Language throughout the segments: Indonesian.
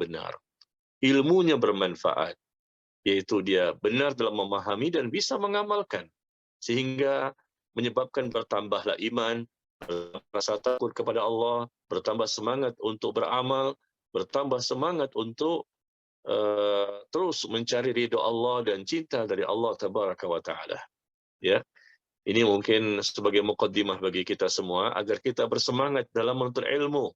benar. Ilmunya bermanfaat, yaitu dia benar dalam memahami dan bisa mengamalkan, sehingga menyebabkan bertambahlah iman, rasa takut kepada Allah, bertambah semangat untuk beramal, bertambah semangat untuk terus mencari ridho Allah dan cinta dari Allah Tabaraka wa Ta'ala. Ya, ini mungkin sebagai mukaddimah bagi kita semua agar kita bersemangat dalam menuntut ilmu.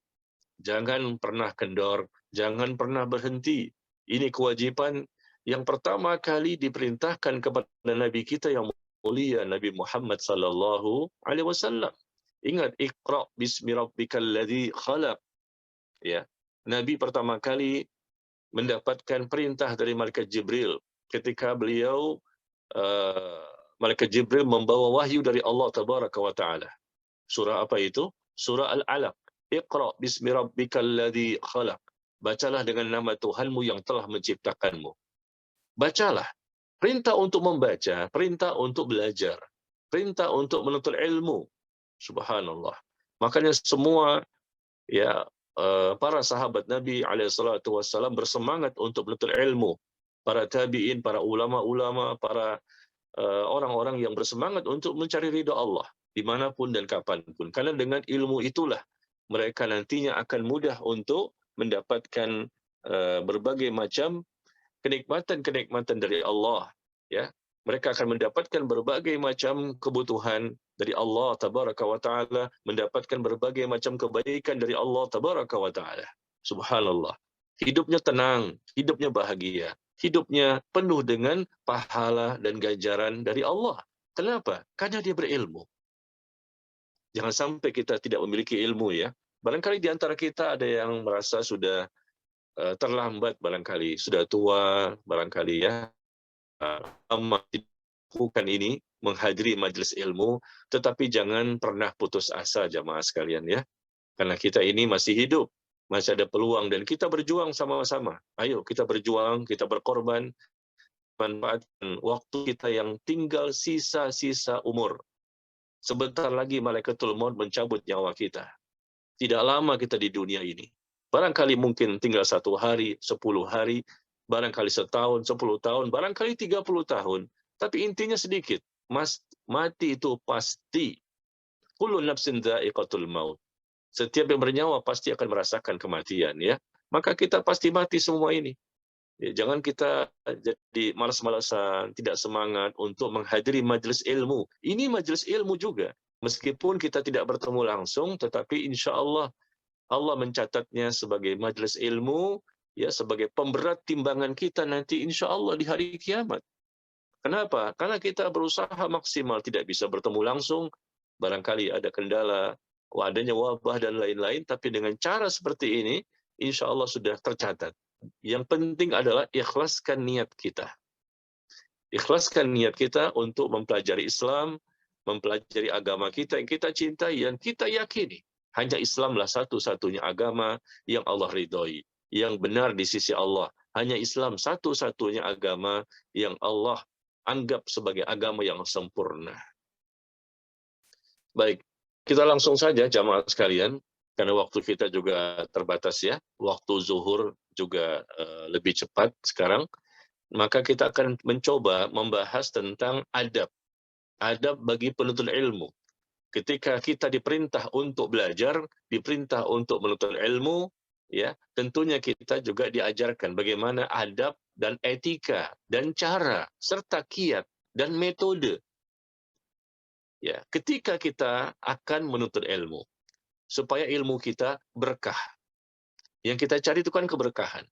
Jangan pernah kendor, jangan pernah berhenti. Ini kewajiban yang pertama kali diperintahkan kepada Nabi kita yang mulia, Nabi Muhammad sallallahu alaihi wasallam. Ingat, Iqra bismi rabbikal ladzi khalaq. Ya. Nabi pertama kali mendapatkan perintah dari malaikat Jibril ketika beliau malaikat Jibril membawa wahyu dari Allah Tabaraka wa Ta'ala. Surah apa itu? Surah Al-Alaq. Iqra bismi rabbikal ladzi khalaq. Bacalah dengan nama Tuhanmu yang telah menciptakanmu. Bacalah. Perintah untuk membaca, perintah untuk belajar, perintah untuk menuntut ilmu. Subhanallah. Makanya semua ya para sahabat Nabi alaihissalatu wassalam bersemangat untuk menuntut ilmu. Para tabi'in, para ulama-ulama, para orang-orang yang bersemangat untuk mencari ridha Allah dimanapun dan kapanpun. Karena dengan ilmu itulah mereka nantinya akan mudah untuk mendapatkan berbagai macam kenikmatan-kenikmatan dari Allah. Ya, mereka akan mendapatkan berbagai macam kebutuhan dari Allah Tabaraka wa Ta'ala, mendapatkan berbagai macam kebaikan dari Allah Tabaraka wa Ta'ala. Subhanallah. Hidupnya tenang, hidupnya bahagia, hidupnya penuh dengan pahala dan ganjaran dari Allah. Kenapa? Karena dia berilmu. Jangan sampai kita tidak memiliki ilmu ya. Barangkali di antara kita ada yang merasa sudah terlambat, barangkali sudah tua, barangkali ya lama lakukan ini, menghadiri majelis ilmu, tetapi jangan pernah putus asa jamaah sekalian ya. Karena kita ini masih hidup, masih ada peluang dan kita berjuang sama-sama. Ayo kita berjuang, kita berkorban, manfaatkan waktu kita yang tinggal sisa-sisa umur. Sebentar lagi malaikatul maut mencabut nyawa kita. Tidak lama kita di dunia ini. Barangkali mungkin tinggal 1 hari, 10 hari, barangkali setahun, 10 tahun, barangkali 30 tahun. Tapi intinya sedikit. Mati itu pasti. Kullu nafsin dha'iqatul maut. Setiap yang bernyawa pasti akan merasakan kematian ya. Maka kita pasti mati semua ini. Ya, jangan kita jadi malas-malasan, tidak semangat untuk menghadiri majelis ilmu. Ini majelis ilmu juga. Meskipun kita tidak bertemu langsung, tetapi insya Allah Allah mencatatnya sebagai majelis ilmu, ya sebagai pemberat timbangan kita nanti insya Allah di hari kiamat. Kenapa? Karena kita berusaha maksimal, tidak bisa bertemu langsung, barangkali ada kendala, adanya wabah dan lain-lain, tapi dengan cara seperti ini, insya Allah sudah tercatat. Yang penting adalah ikhlaskan niat kita. Ikhlaskan niat kita untuk mempelajari Islam, mempelajari agama kita yang kita cintai, yang kita yakini. Hanya Islamlah satu-satunya agama yang Allah ridhoi, yang benar di sisi Allah. Hanya Islam satu-satunya agama yang Allah anggap sebagai agama yang sempurna. Baik, kita langsung saja jamaah sekalian, karena waktu kita juga terbatas ya, waktu zuhur juga lebih cepat sekarang, maka kita akan mencoba membahas tentang adab. Adab bagi penuntut ilmu. Ketika kita diperintah untuk belajar, diperintah untuk menuntut ilmu, ya, tentunya kita juga diajarkan bagaimana adab dan etika dan cara serta kiat dan metode. Ya, ketika kita akan menuntut ilmu, supaya ilmu kita berkah. Yang kita cari itu kan keberkahan.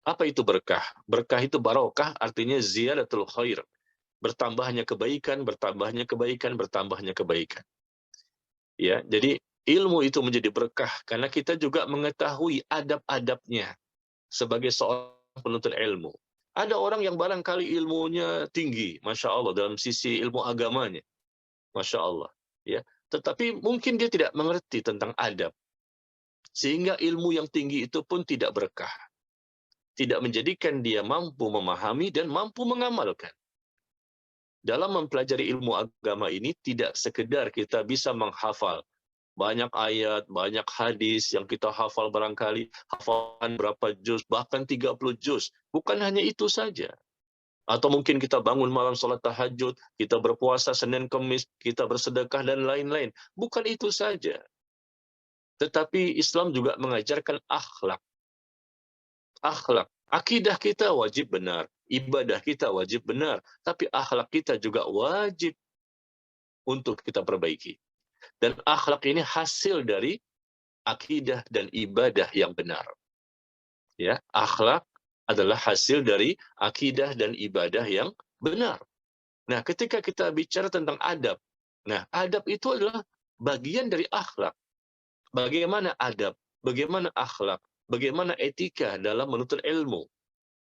Apa itu berkah? Berkah itu barokah, artinya ziyadatul khair. Bertambahnya kebaikan, bertambahnya kebaikan, bertambahnya kebaikan. Ya, jadi ilmu itu menjadi berkah karena kita juga mengetahui adab-adabnya sebagai seorang penuntut ilmu. Ada orang yang barangkali ilmunya tinggi, masya Allah, dalam sisi ilmu agamanya, masya Allah. Ya, tetapi mungkin dia tidak mengerti tentang adab, sehingga ilmu yang tinggi itu pun tidak berkah, tidak menjadikan dia mampu memahami dan mampu mengamalkan. Dalam mempelajari ilmu agama ini tidak sekedar kita bisa menghafal, banyak ayat, banyak hadis yang kita hafal barangkali, hafalan berapa juz, bahkan 30 juz. Bukan hanya itu saja. Atau mungkin kita bangun malam salat tahajud, kita berpuasa Senin Kamis, kita bersedekah dan lain-lain. Bukan itu saja. Tetapi Islam juga mengajarkan akhlak. Akhlak. Akidah kita wajib benar, ibadah kita wajib benar, tapi akhlak kita juga wajib untuk kita perbaiki. Dan akhlak ini hasil dari akidah dan ibadah yang benar. Ya, akhlak adalah hasil dari akidah dan ibadah yang benar. Nah, ketika kita bicara tentang adab, nah adab itu adalah bagian dari akhlak. Bagaimana adab, bagaimana akhlak, bagaimana etika dalam menuntut ilmu.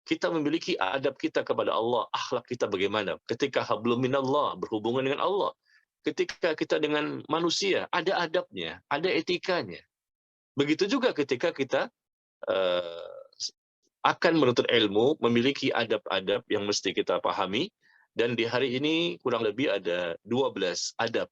Kita memiliki adab kita kepada Allah, akhlak kita bagaimana. Ketika hablum minallah, berhubungan dengan Allah. Ketika kita dengan manusia, ada adabnya, ada etikanya. Begitu juga ketika kita eh, akan menuntut ilmu, memiliki adab-adab yang mesti kita pahami, dan di hari ini kurang lebih ada 12 adab.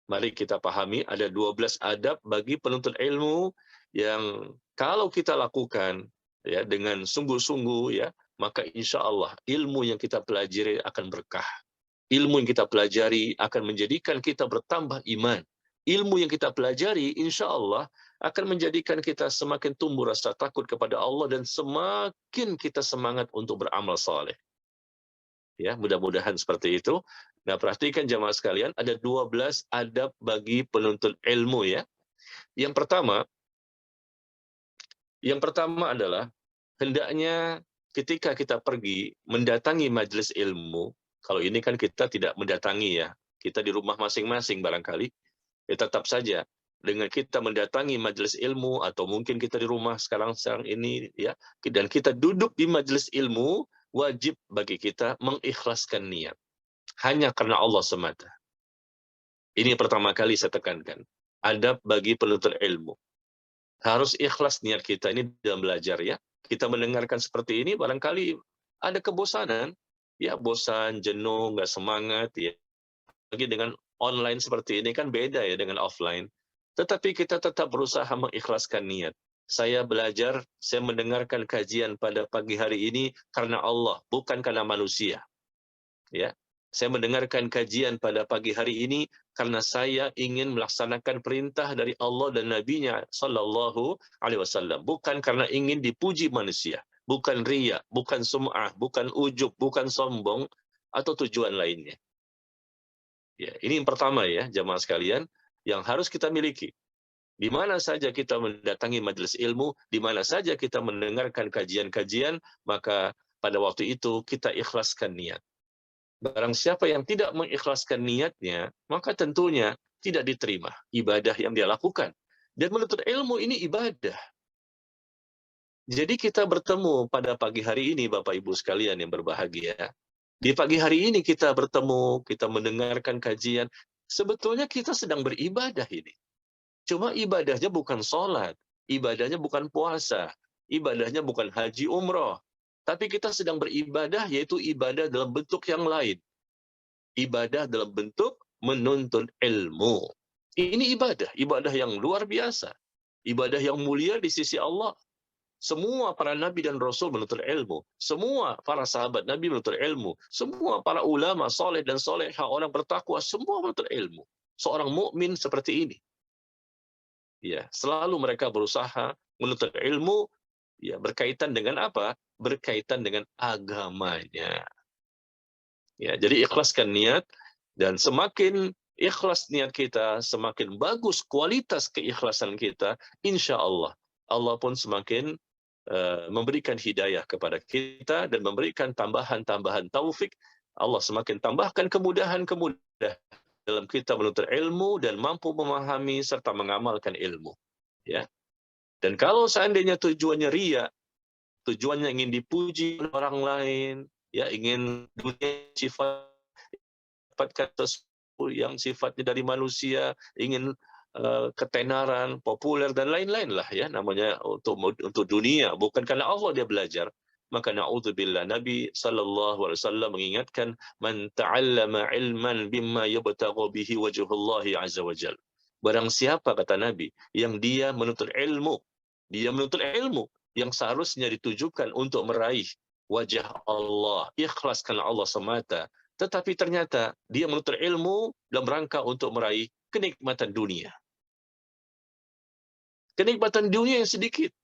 Mari kita pahami, ada 12 adab bagi penuntut ilmu yang kalau kita lakukan ya dengan sungguh-sungguh ya, maka insya Allah ilmu yang kita pelajari akan berkah. Ilmu yang kita pelajari akan menjadikan kita bertambah iman. Ilmu yang kita pelajari insya Allah akan menjadikan kita semakin tumbuh rasa takut kepada Allah dan semakin kita semangat untuk beramal saleh. Ya, mudah-mudahan seperti itu. Nah, perhatikan jamaah sekalian, ada 12 adab bagi penuntut ilmu ya. Yang pertama, adalah hendaknya ketika kita pergi mendatangi majelis ilmu, kalau ini kan kita tidak mendatangi ya, kita di rumah masing-masing barangkali, ya tetap saja dengan kita mendatangi majelis ilmu atau mungkin kita di rumah sekarang ini ya, dan kita duduk di majelis ilmu, wajib bagi kita mengikhlaskan niat hanya karena Allah semata. Ini pertama kali saya tekankan. Adab bagi penuntut ilmu. Harus ikhlas niat kita ini dalam belajar ya. Kita mendengarkan seperti ini barangkali ada kebosanan, ya bosan, jenuh, nggak semangat ya. Lagi dengan online seperti ini kan beda ya dengan offline. Tetapi kita tetap berusaha mengikhlaskan niat. Saya belajar, saya mendengarkan kajian pada pagi hari ini karena Allah, bukan karena manusia. Ya, saya mendengarkan kajian pada pagi hari ini karena saya ingin melaksanakan perintah dari Allah dan Nabi-Nya Sallallahu Alaihi Wasallam, bukan karena ingin dipuji manusia, bukan riya, bukan sum'ah, bukan ujub, bukan sombong atau tujuan lainnya. Ya, ini yang pertama ya, jamaah sekalian, yang harus kita miliki. Di mana saja kita mendatangi majelis ilmu, di mana saja kita mendengarkan kajian-kajian, maka pada waktu itu kita ikhlaskan niat. Barang siapa yang tidak mengikhlaskan niatnya, maka tentunya tidak diterima ibadah yang dia lakukan. Dan menuntut ilmu ini ibadah. Jadi kita bertemu pada pagi hari ini, Bapak Ibu sekalian yang berbahagia. Di pagi hari ini kita bertemu, kita mendengarkan kajian. Sebetulnya kita sedang beribadah ini. Cuma ibadahnya bukan sholat, ibadahnya bukan puasa, ibadahnya bukan haji umroh. Tapi kita sedang beribadah, yaitu ibadah dalam bentuk yang lain. Ibadah dalam bentuk menuntut ilmu. Ini ibadah yang luar biasa. Ibadah yang mulia di sisi Allah. Semua para nabi dan rasul menuntut ilmu. Semua para sahabat nabi menuntut ilmu. Semua para ulama soleh dan solehah, orang bertakwa, semua menuntut ilmu. Seorang mukmin seperti ini. Ya, selalu mereka berusaha menuntut ilmu ya berkaitan dengan apa? Berkaitan dengan agamanya. Ya, jadi ikhlaskan niat, dan semakin ikhlas niat kita, semakin bagus kualitas keikhlasan kita, insya Allah, Allah pun semakin memberikan hidayah kepada kita dan memberikan tambahan-tambahan taufik. Allah semakin tambahkan kemudahan-kemudahan dalam kita menuntut ilmu dan mampu memahami serta mengamalkan ilmu. Ya. Dan kalau seandainya tujuannya riya, tujuannya ingin dipuji oleh orang lain, ya ingin dunia sifat dapatkan sesuatu yang sifatnya dari manusia, ingin ketenaran, populer dan lain-lain lah ya namanya untuk dunia, bukan karena Allah dia belajar. Maka na'udzubillah, Nabi sallallahu alaihi wasallam mengingatkan, man ta'allama ilman bimma yabtaghu bihi wajhullahi azza wajal. Barang siapa, kata Nabi, yang dia menuntut ilmu yang seharusnya ditujukan untuk meraih wajah Allah, ikhlas karena Allah semata, tetapi ternyata dia menuntut ilmu dalam rangka untuk meraih kenikmatan dunia. Kenikmatan dunia yang sedikit,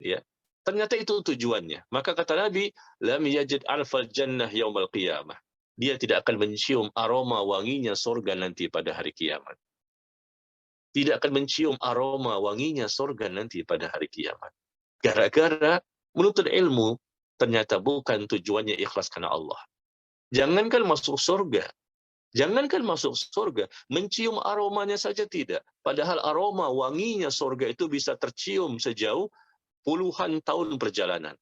ya. Ternyata itu tujuannya. Maka kata Nabi, lam yajid alfal jannah yaumal qiyamah. Dia tidak akan mencium aroma wanginya surga nanti pada hari kiamat. Tidak akan mencium aroma wanginya surga nanti pada hari kiamat. Gara-gara menuntut ilmu, ternyata bukan tujuannya ikhlas karena Allah. Jangankan masuk surga, mencium aromanya saja tidak. Padahal aroma wanginya surga itu bisa tercium sejauh puluhan tahun perjalanan.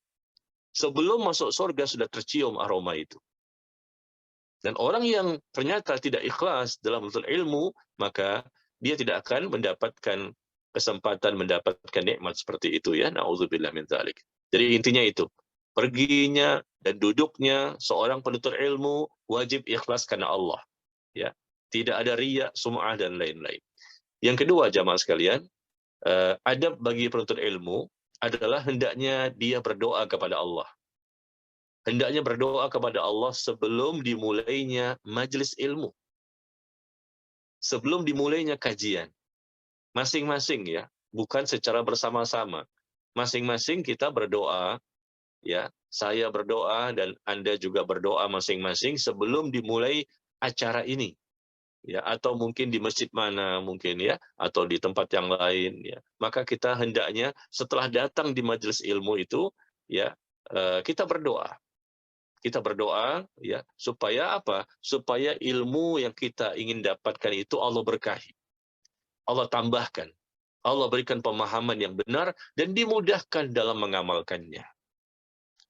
Sebelum masuk surga sudah tercium aroma itu. Dan orang yang ternyata tidak ikhlas dalam menuntut ilmu, maka dia tidak akan mendapatkan kesempatan mendapatkan nikmat seperti itu, ya. Nauzubillah min dzalik. Jadi intinya itu. Perginya dan duduknya seorang penuntut ilmu wajib ikhlas karena Allah, ya. Tidak ada riya, sum'ah dan lain-lain. Yang kedua, jamaah sekalian, adab bagi penuntut ilmu adalah hendaknya dia berdoa kepada Allah. Hendaknya berdoa kepada Allah sebelum dimulainya majlis ilmu. Sebelum dimulainya kajian. Masing-masing, ya, bukan secara bersama-sama. Masing-masing kita berdoa, ya. Saya berdoa dan Anda juga berdoa masing-masing sebelum dimulai acara ini. Ya, atau mungkin di masjid mana mungkin, ya, atau di tempat yang lain, ya. Maka kita hendaknya setelah datang di majelis ilmu itu, ya, kita berdoa. Kita berdoa, ya, supaya apa? Supaya ilmu yang kita ingin dapatkan itu Allah berkahi. Allah tambahkan. Allah berikan pemahaman yang benar dan dimudahkan dalam mengamalkannya.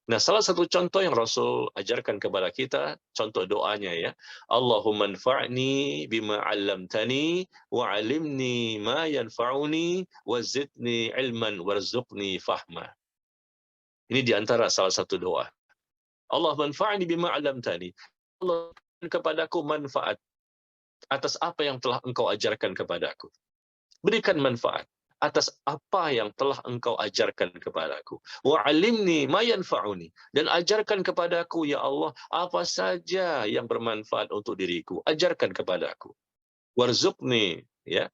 Nah, salah satu contoh yang Rasul ajarkan kepada kita, contoh doanya, ya. Allahumma anfa'ni bima 'allamtani wa 'allimni ma yanfa'uni wa zidni ilman warzuqni fahma. Ini di antara salah satu doa. Allah manfa'ni bima 'allamtani. Allah berikan kepadaku manfaat atas apa yang telah Engkau ajarkan kepadaku. Berikan manfaat atas apa yang telah Engkau ajarkan kepadaku. Wa 'allimni ma yanfa'uni, dan ajarkan kepadaku, ya Allah, apa saja yang bermanfaat untuk diriku. Ajarkan kepadaku. Warzuqni, ya.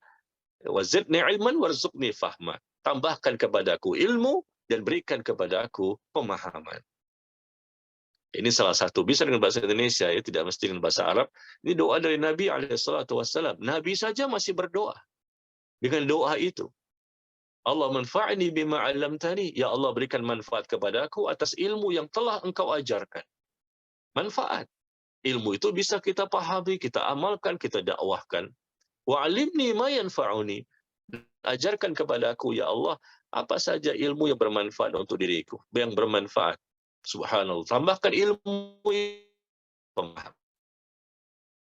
Wazidni ilman warzuqni fahma. Tambahkan kepadaku ilmu dan berikan kepadaku pemahaman. Ini salah satu, bisa dengan bahasa Indonesia, ya, tidak mesti dengan bahasa Arab. Ini doa dari Nabi SAW. Nabi saja masih berdoa dengan doa itu. Allah manfa'ni bima 'allamtani, ya Allah berikan manfaat kepadaku atas ilmu yang telah Engkau ajarkan. Manfaat. Ilmu itu bisa kita pahami, kita amalkan, kita dakwahkan. Wa 'allimni ma yanfa'uni. Ajarkan kepadaku, ya Allah, apa saja ilmu yang bermanfaat untuk diriku, yang bermanfaat. Subhanallah. Tambahkan ilmu pemahaman.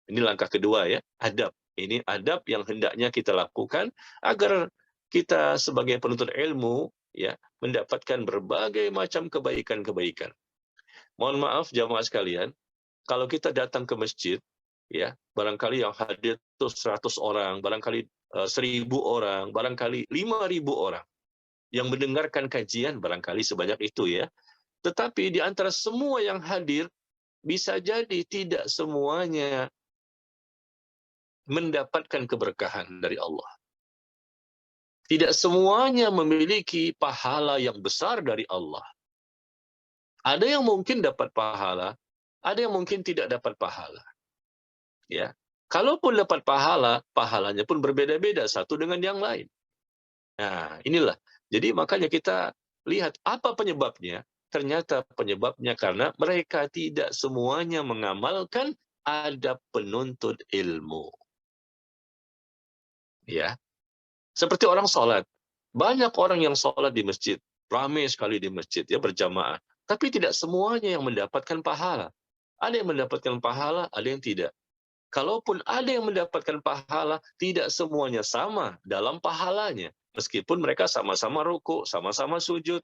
Ini langkah kedua, ya, adab. Ini adab yang hendaknya kita lakukan agar kita sebagai penuntut ilmu, ya, mendapatkan berbagai macam kebaikan-kebaikan. Mohon maaf jamaah sekalian, kalau kita datang ke masjid, ya, barangkali yang hadir itu 100 orang, barangkali 1.000 orang, barangkali 5.000 orang yang mendengarkan kajian, barangkali sebanyak itu, ya. Tetapi di antara semua yang hadir, bisa jadi tidak semuanya mendapatkan keberkahan dari Allah. Tidak semuanya memiliki pahala yang besar dari Allah. Ada yang mungkin dapat pahala, ada yang mungkin tidak dapat pahala. Ya. Kalaupun dapat pahala, pahalanya pun berbeda-beda satu dengan yang lain. Nah, inilah. Jadi makanya kita lihat apa penyebabnya. Ternyata penyebabnya karena mereka tidak semuanya mengamalkan adab penuntut ilmu. Ya. Seperti orang sholat. Banyak orang yang sholat di masjid. Ramai sekali di masjid, ya, berjamaah. Tapi tidak semuanya yang mendapatkan pahala. Ada yang mendapatkan pahala, ada yang tidak. Kalaupun ada yang mendapatkan pahala, tidak semuanya sama dalam pahalanya. Meskipun mereka sama-sama ruku, sama-sama sujud,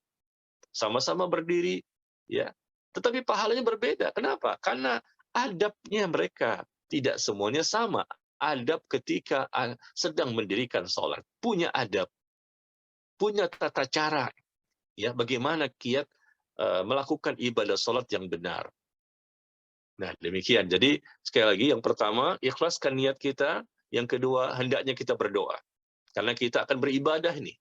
sama-sama berdiri, ya. Tetapi pahalanya berbeda. Kenapa? Karena adabnya mereka tidak semuanya sama. adab ketika sedang mendirikan sholat. Punya adab, punya tata cara, ya bagaimana kiat melakukan ibadah sholat yang benar. Nah, demikian. Jadi, sekali lagi, yang pertama, ikhlaskan niat kita. Yang kedua, hendaknya kita berdoa. Karena kita akan beribadah ini.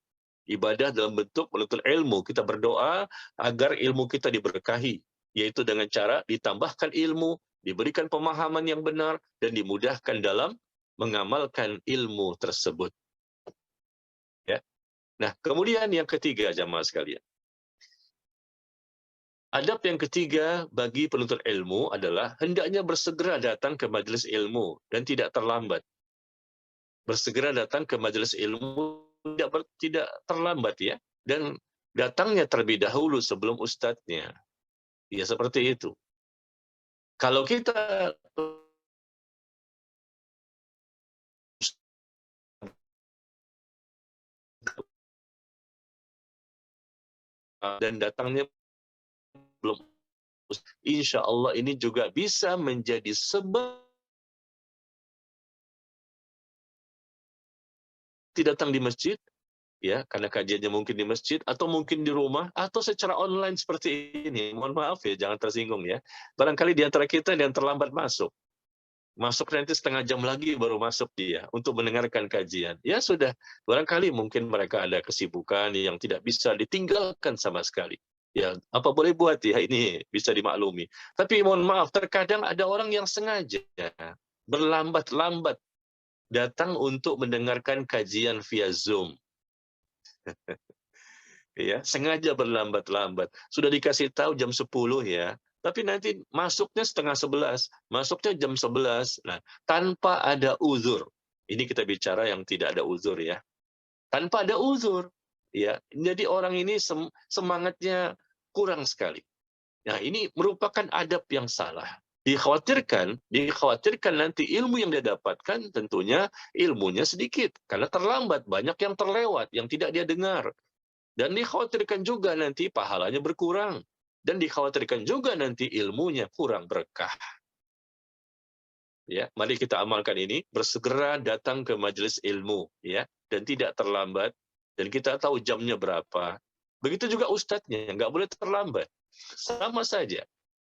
Ibadah dalam bentuk menuntut ilmu. Kita berdoa agar ilmu kita diberkahi. Yaitu dengan cara ditambahkan ilmu, diberikan pemahaman yang benar, dan dimudahkan dalam mengamalkan ilmu tersebut. Ya. Nah, kemudian yang ketiga, jamaah sekalian. Adab yang ketiga bagi penuntut ilmu adalah hendaknya bersegera datang ke majelis ilmu dan tidak terlambat. Bersegera datang ke majelis ilmu tidak terlambat ya, dan datangnya terlebih dahulu sebelum ustadznya. Ya seperti itu. Kalau kita dan datangnya belum, insya Allah ini juga bisa menjadi sebab tidak datang di masjid, ya karena kajiannya mungkin di masjid atau mungkin di rumah atau secara online seperti ini. Mohon maaf ya, jangan tersinggung ya. Barangkali di antara kita yang terlambat masuk nanti setengah jam lagi baru masuk dia untuk mendengarkan kajian. Ya sudah, barangkali mungkin mereka ada kesibukan yang tidak bisa ditinggalkan sama sekali. Ya, apa boleh buat ya, ini bisa dimaklumi. Tapi mohon maaf, terkadang ada orang yang sengaja berlambat-lambat datang untuk mendengarkan kajian via Zoom. Ya, sengaja berlambat-lambat. Sudah dikasih tahu jam 10 ya, tapi nanti masuknya setengah 11, masuknya jam 11. Nah, tanpa ada uzur. Ini kita bicara yang tidak ada uzur ya. Tanpa ada uzur. Ya, jadi orang ini semangatnya kurang sekali. Nah, ini merupakan adab yang salah. Dikhawatirkan nanti ilmu yang dia dapatkan tentunya ilmunya sedikit karena terlambat, banyak yang terlewat, yang tidak dia dengar. Dan dikhawatirkan juga nanti pahalanya berkurang. Dan dikhawatirkan juga nanti ilmunya kurang berkah. Ya, mari kita amalkan ini, bersegera datang ke majelis ilmu, ya, dan tidak terlambat. Dan kita tahu jamnya berapa. Begitu juga ustadznya, nggak boleh terlambat. Sama saja,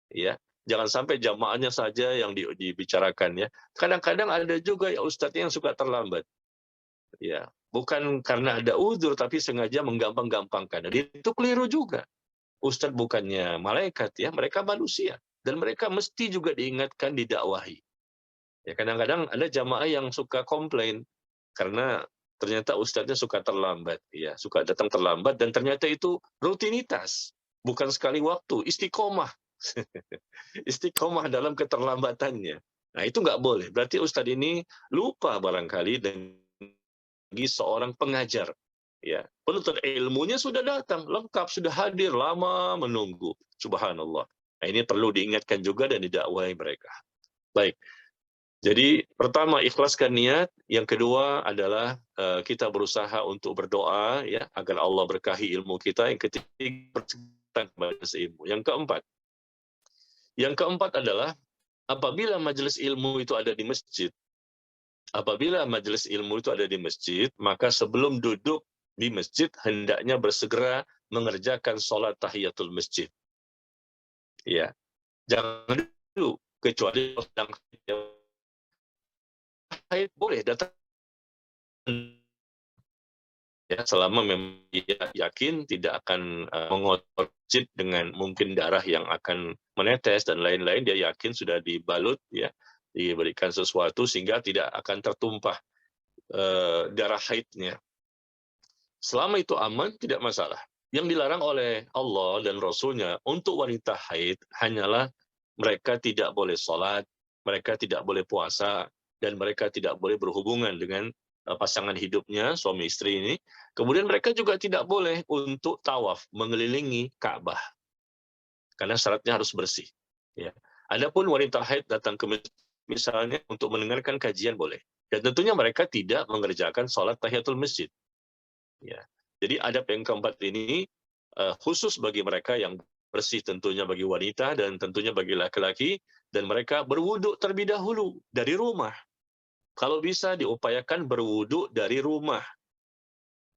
ya. Jangan sampai jamaahnya saja yang dibicarakan, ya. Kadang-kadang ada juga ya ustadznya yang suka terlambat. Ya, bukan karena ada uzur tapi sengaja menggampang-gampangkan. Dan itu keliru juga. Ustadz bukannya malaikat ya, mereka manusia dan mereka mesti juga diingatkan, didakwahi. Ya kadang-kadang ada jamaah yang suka komplain karena ternyata ustadznya suka terlambat, ya, suka datang terlambat dan ternyata itu rutinitas, bukan sekali waktu, istiqomah. Istiqomah dalam keterlambatannya. Nah, itu nggak boleh. Berarti ustadz ini lupa barangkali dan bagi seorang pengajar. Ya, penuntut ilmunya sudah datang, lengkap, sudah hadir, lama menunggu. Subhanallah. Nah, ini perlu diingatkan juga dan didakwahi mereka. Baik. Jadi, pertama ikhlaskan niat, yang kedua adalah kita berusaha untuk berdoa ya agar Allah berkahi ilmu kita, yang ketiga majelis ilmu. Yang keempat adalah apabila majelis ilmu itu ada di masjid, maka sebelum duduk di masjid, hendaknya bersegera mengerjakan sholat tahiyatul masjid. Ya, jangan dulu, kecuali sedang haid boleh datang. Ya, selama memang dia yakin tidak akan mengotor masjid dengan mungkin darah yang akan menetes dan lain-lain, dia yakin sudah dibalut, ya, diberikan sesuatu sehingga tidak akan tertumpah darah haidnya. Selama itu aman, tidak masalah. Yang dilarang oleh Allah dan Rasul-Nya untuk wanita haid hanyalah mereka tidak boleh sholat, mereka tidak boleh puasa, dan mereka tidak boleh berhubungan dengan pasangan hidupnya, suami istri ini. Kemudian mereka juga tidak boleh untuk tawaf, mengelilingi Ka'bah. Karena syaratnya harus bersih. Ya. Adapun wanita haid datang ke masjid, misalnya untuk mendengarkan kajian boleh. Dan tentunya mereka tidak mengerjakan sholat tahiyatul masjid. Ya. Jadi adab yang keempat ini khusus bagi mereka yang bersih, tentunya bagi wanita dan tentunya bagi laki-laki, dan mereka berwuduk terlebih dahulu dari rumah. Kalau bisa diupayakan berwudu dari rumah,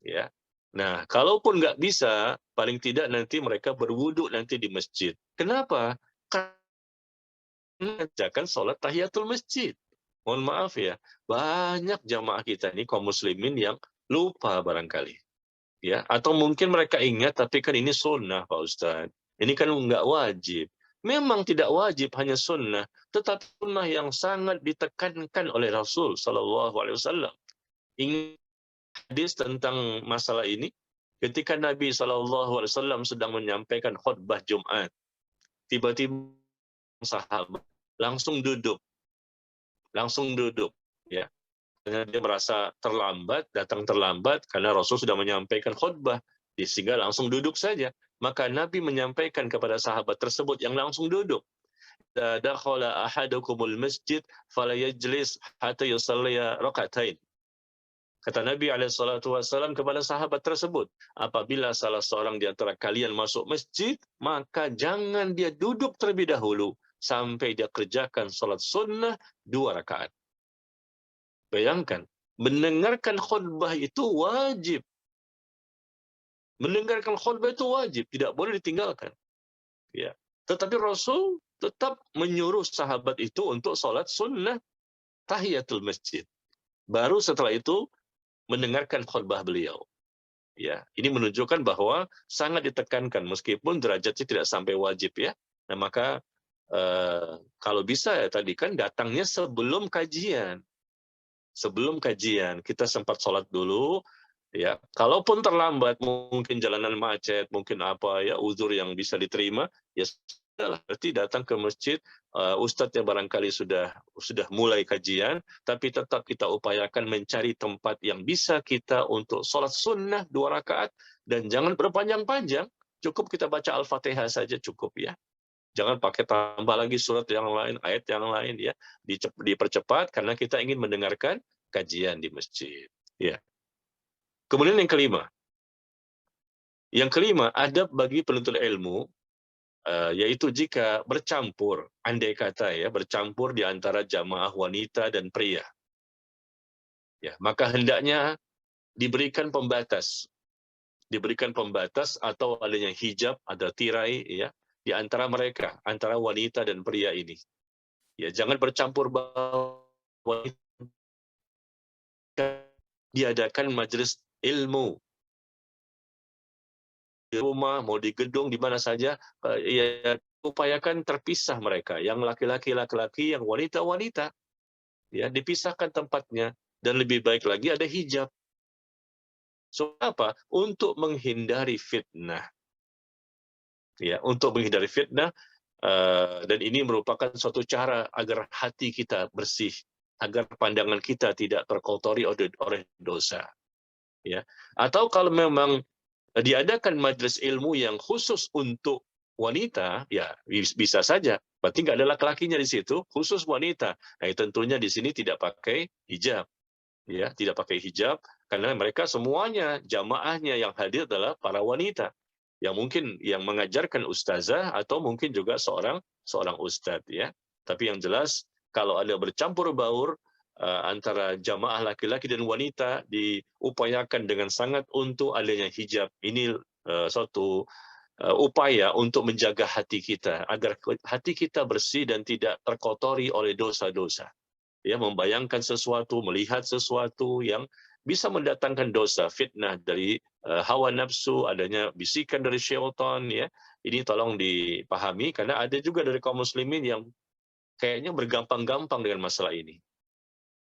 ya. Nah, kalaupun nggak bisa, paling tidak nanti mereka berwudu nanti di masjid. Kenapa? Karena mengerjakan sholat tahiyatul masjid. Mohon maaf ya, banyak jamaah kita ini kaum muslimin yang lupa barangkali. Ya, atau mungkin mereka ingat, tapi kan ini sunnah, Pak Ustadz. Ini kan nggak wajib. Memang tidak wajib, hanya sunnah. Tetapi sunnah yang sangat ditekankan oleh Rasul Sallallahu Alaihi Wasallam. Ingat hadis tentang masalah ini, ketika Nabi Sallallahu Alaihi Wasallam sedang menyampaikan khutbah Jumat, tiba-tiba sahabat langsung duduk, ya. Karena dia merasa terlambat, datang terlambat karena Rasul sudah menyampaikan khutbah, sehingga langsung duduk saja. Maka Nabi menyampaikan kepada sahabat tersebut yang langsung duduk, "Idza dakhala ahadukumul masjid fala yajlis hatta yusalliya rak'atain." Kata Nabi SAW kepada sahabat tersebut, apabila salah seorang di antara kalian masuk masjid, maka jangan dia duduk terlebih dahulu sampai dia kerjakan salat sunnah 2 rakaat. Bayangkan, mendengarkan khutbah itu wajib. Mendengarkan khutbah itu wajib, tidak boleh ditinggalkan. Ya. Tetapi Rasul tetap menyuruh sahabat itu untuk sholat sunnah tahiyatul masjid. Baru setelah itu mendengarkan khutbah beliau. Ya, ini menunjukkan bahwa sangat ditekankan meskipun derajatnya tidak sampai wajib ya. Nah, maka kalau bisa ya tadi kan datangnya sebelum kajian. Sebelum kajian kita sempat sholat dulu, ya. Kalaupun terlambat, mungkin jalanan macet, mungkin apa ya uzur yang bisa diterima, ya sudahlah. Berarti datang ke masjid, ustadznya barangkali sudah mulai kajian, tapi tetap kita upayakan mencari tempat yang bisa kita untuk sholat sunnah 2 rakaat dan jangan berpanjang-panjang. Cukup kita baca Al-Fatihah saja cukup ya. Jangan pakai tambah lagi surat yang lain, ayat yang lain ya. Dipercepat karena kita ingin mendengarkan kajian di masjid. Ya. Kemudian yang kelima. Yang kelima, adab bagi penuntut ilmu, yaitu jika bercampur, andai kata ya, bercampur di antara jamaah wanita dan pria. Ya, maka hendaknya diberikan pembatas. Diberikan pembatas atau adanya hijab, ada tirai ya, di antara mereka, antara wanita dan pria ini. Ya, jangan bercampur baur. Diadakan majelis ilmu di rumah, mau di gedung, di mana saja, ya upayakan terpisah mereka, yang laki-laki laki-laki, yang wanita wanita, ya dipisahkan tempatnya, dan lebih baik lagi ada hijab. So apa? Untuk menghindari fitnah, ya, untuk menghindari fitnah, dan ini merupakan suatu cara agar hati kita bersih, agar pandangan kita tidak terkotori oleh dosa. Ya. Atau kalau memang diadakan majelis ilmu yang khusus untuk wanita, ya bisa saja. Berarti nggak ada laki-lakinya di situ, khusus wanita. Nah, tentunya di sini tidak pakai hijab, ya, tidak pakai hijab karena mereka semuanya jamaahnya yang hadir adalah para wanita. Yang mungkin yang mengajarkan ustazah atau mungkin juga seorang ustadz ya. Tapi yang jelas kalau ada bercampur baur antara jamaah laki-laki dan wanita diupayakan dengan sangat untuk adanya hijab. Ini suatu upaya untuk menjaga hati kita agar hati kita bersih dan tidak terkotori oleh dosa-dosa. Ya, membayangkan sesuatu, melihat sesuatu yang bisa mendatangkan dosa, fitnah dari hawa nafsu, adanya bisikan dari syaitan ya. Ini tolong dipahami karena ada juga dari kaum muslimin yang kayaknya bergampang-gampang dengan masalah ini.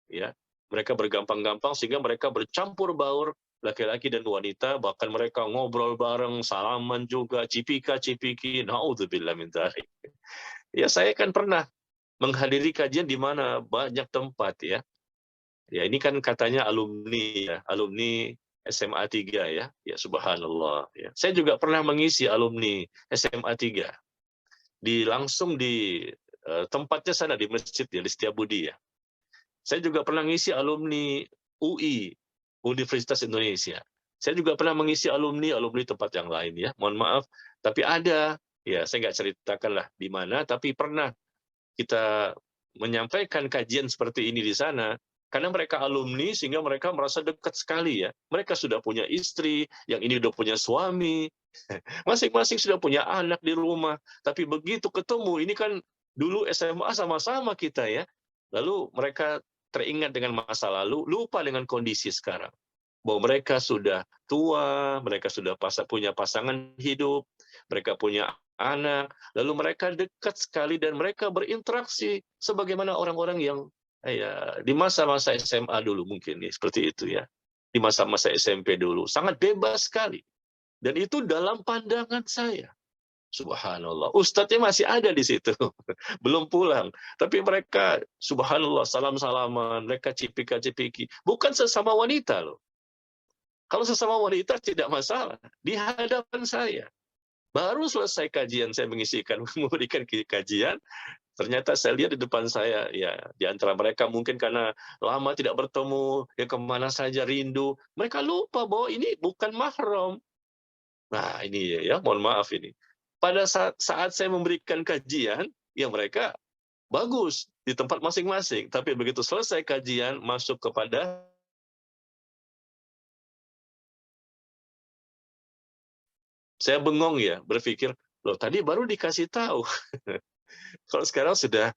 Ya, mereka bergampang-gampang sehingga mereka bercampur baur laki-laki dan wanita, bahkan mereka ngobrol bareng, salaman juga, cipika-cipiki, naudzubillah min dzalik. Ya, saya kan pernah menghadiri kajian di mana banyak tempat ya. Ya, ini kan katanya alumni ya, alumni SMA 3 ya. Ya subhanallah ya. Saya juga pernah mengisi alumni SMA 3 langsung di tempatnya sana di masjid ya, di Setiabudi ya. Saya juga pernah mengisi alumni UI, Universitas Indonesia. Saya juga pernah mengisi alumni tempat yang lain ya. Mohon maaf, tapi ada ya, saya nggak ceritakan lah di mana, tapi pernah kita menyampaikan kajian seperti ini di sana Karena mereka alumni sehingga mereka merasa dekat sekali ya. Mereka sudah punya istri, yang ini udah punya suami, masing-masing sudah punya anak di rumah. Tapi begitu ketemu, ini kan dulu SMA sama-sama kita ya. Lalu mereka teringat dengan masa lalu, lupa dengan kondisi sekarang. Bahwa mereka sudah tua, mereka sudah punya pasangan hidup, mereka punya anak, lalu mereka dekat sekali dan mereka berinteraksi sebagaimana orang-orang yang ya, di masa-masa SMA dulu mungkin ya, seperti itu ya. Di masa-masa SMP dulu, sangat bebas sekali. Dan itu dalam pandangan saya. Subhanallah. Ustadznya masih ada di situ. Belum pulang. Tapi mereka, subhanallah, salam-salaman, mereka cipika-cipiki. Bukan sesama wanita loh. Kalau sesama wanita tidak masalah. Di hadapan saya. Baru selesai kajian, saya memberikan kajian, ternyata saya lihat di depan saya, ya di antara mereka mungkin karena lama tidak bertemu, ya kemana saja rindu, mereka lupa bahwa ini bukan mahram. Nah ini ya, mohon maaf ini. Pada saat saya memberikan kajian, ya mereka bagus di tempat masing-masing. Tapi begitu selesai kajian, masuk kepada saya bengong ya, berpikir, loh tadi baru dikasih tahu. Kalau sekarang sudah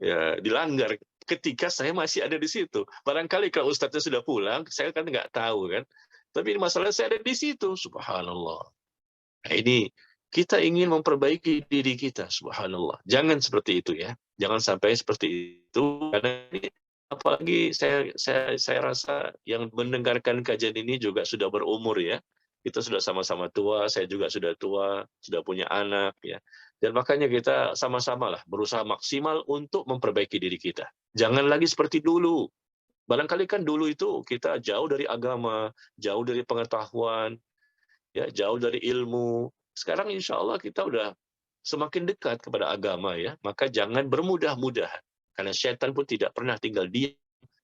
ya, dilanggar ketika saya masih ada di situ. Barangkali kalau ustadznya sudah pulang, saya kan nggak tahu kan. Tapi masalahnya saya ada di situ, subhanallah. Nah, ini kita ingin memperbaiki diri kita, subhanallah. Jangan seperti itu ya. Jangan sampai seperti itu karena ini apalagi saya rasa yang mendengarkan kajian ini juga sudah berumur ya. Kita sudah sama-sama tua, saya juga sudah tua, sudah punya anak ya. Dan makanya kita sama-sama lah berusaha maksimal untuk memperbaiki diri kita. Jangan lagi seperti dulu. Barangkali kan dulu itu kita jauh dari agama, jauh dari pengetahuan, ya jauh dari ilmu. Sekarang insya Allah kita udah semakin dekat kepada agama ya. Maka jangan bermudah-mudahan. Karena syaitan pun tidak pernah tinggal diam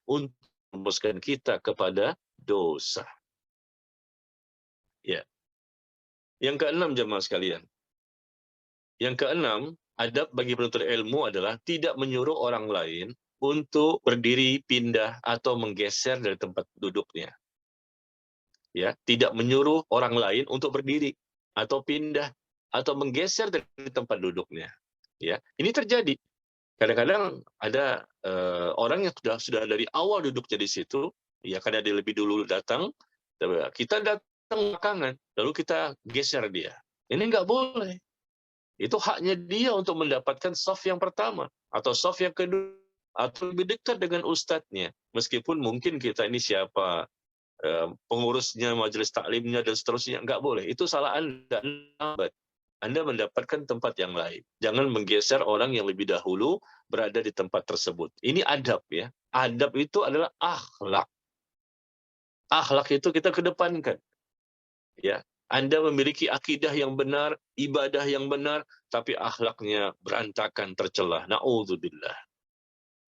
untuk memutuskan kita kepada dosa. Ya. Yang keenam jemaah sekalian. Yang keenam, adab bagi penuntut ilmu adalah tidak menyuruh orang lain untuk berdiri, pindah, atau menggeser dari tempat duduknya. Ya, tidak menyuruh orang lain untuk berdiri atau pindah atau menggeser dari tempat duduknya. Ya, ini terjadi. Kadang-kadang ada orang yang sudah dari awal duduknya di situ, ya karena dia lebih dulu datang, kita datang belakangan, lalu kita geser dia. Ini nggak boleh. Itu haknya dia untuk mendapatkan saf yang pertama atau saf yang kedua atau lebih dekat dengan ustadznya. Meskipun mungkin kita ini siapa, pengurusnya, majelis taklimnya, dan seterusnya, nggak boleh. Itu salah Anda. Anda mendapatkan tempat yang lain. Jangan menggeser orang yang lebih dahulu berada di tempat tersebut. Ini adab ya. Adab itu adalah akhlak. Akhlak itu kita kedepankan. Ya, Anda memiliki akidah yang benar, ibadah yang benar, tapi akhlaknya berantakan, tercela. Na'udzubillah.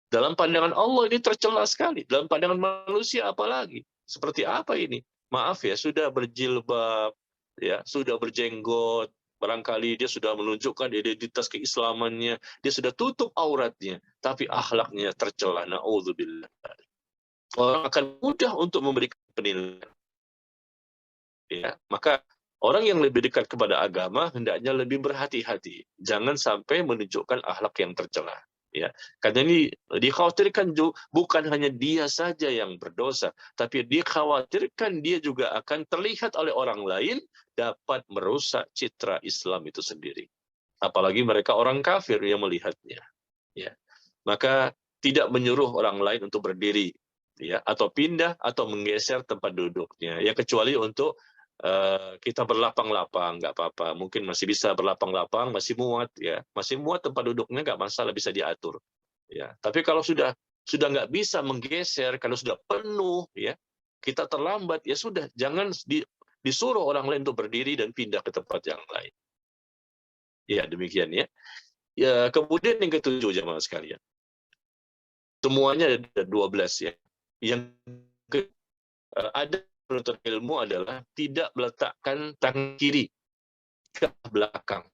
Dalam pandangan Allah ini tercela sekali. Dalam pandangan manusia apalagi. Seperti apa ini? Maaf ya, sudah berjilbab, ya, sudah berjenggot, barangkali dia sudah menunjukkan identitas keislamannya, dia sudah tutup auratnya, tapi akhlaknya tercela. Na'udzubillah. Orang akan mudah untuk memberikan penilaian. Ya, maka orang yang lebih dekat kepada agama hendaknya lebih berhati-hati. Jangan sampai menunjukkan akhlak yang tercela. Ya, karena ini dikhawatirkan bukan hanya dia saja yang berdosa, tapi dikhawatirkan dia juga akan terlihat oleh orang lain dapat merusak citra Islam itu sendiri. Apalagi mereka orang kafir yang melihatnya. Ya, maka tidak menyuruh orang lain untuk berdiri, ya, atau pindah atau menggeser tempat duduknya. Ya kecuali untuk kita berlapang-lapang, nggak apa-apa. Mungkin masih bisa berlapang-lapang, masih muat ya, masih muat tempat duduknya nggak masalah, bisa diatur. Ya, tapi kalau sudah nggak bisa menggeser, kalau sudah penuh ya, kita terlambat ya sudah, jangan disuruh orang lain untuk berdiri dan pindah ke tempat yang lain. Ya demikian ya. Ya kemudian yang ketujuh jemaah sekalian, semuanya ada 12 ya. Yang ada penuntut ilmu adalah tidak meletakkan tangan kiri ke belakang.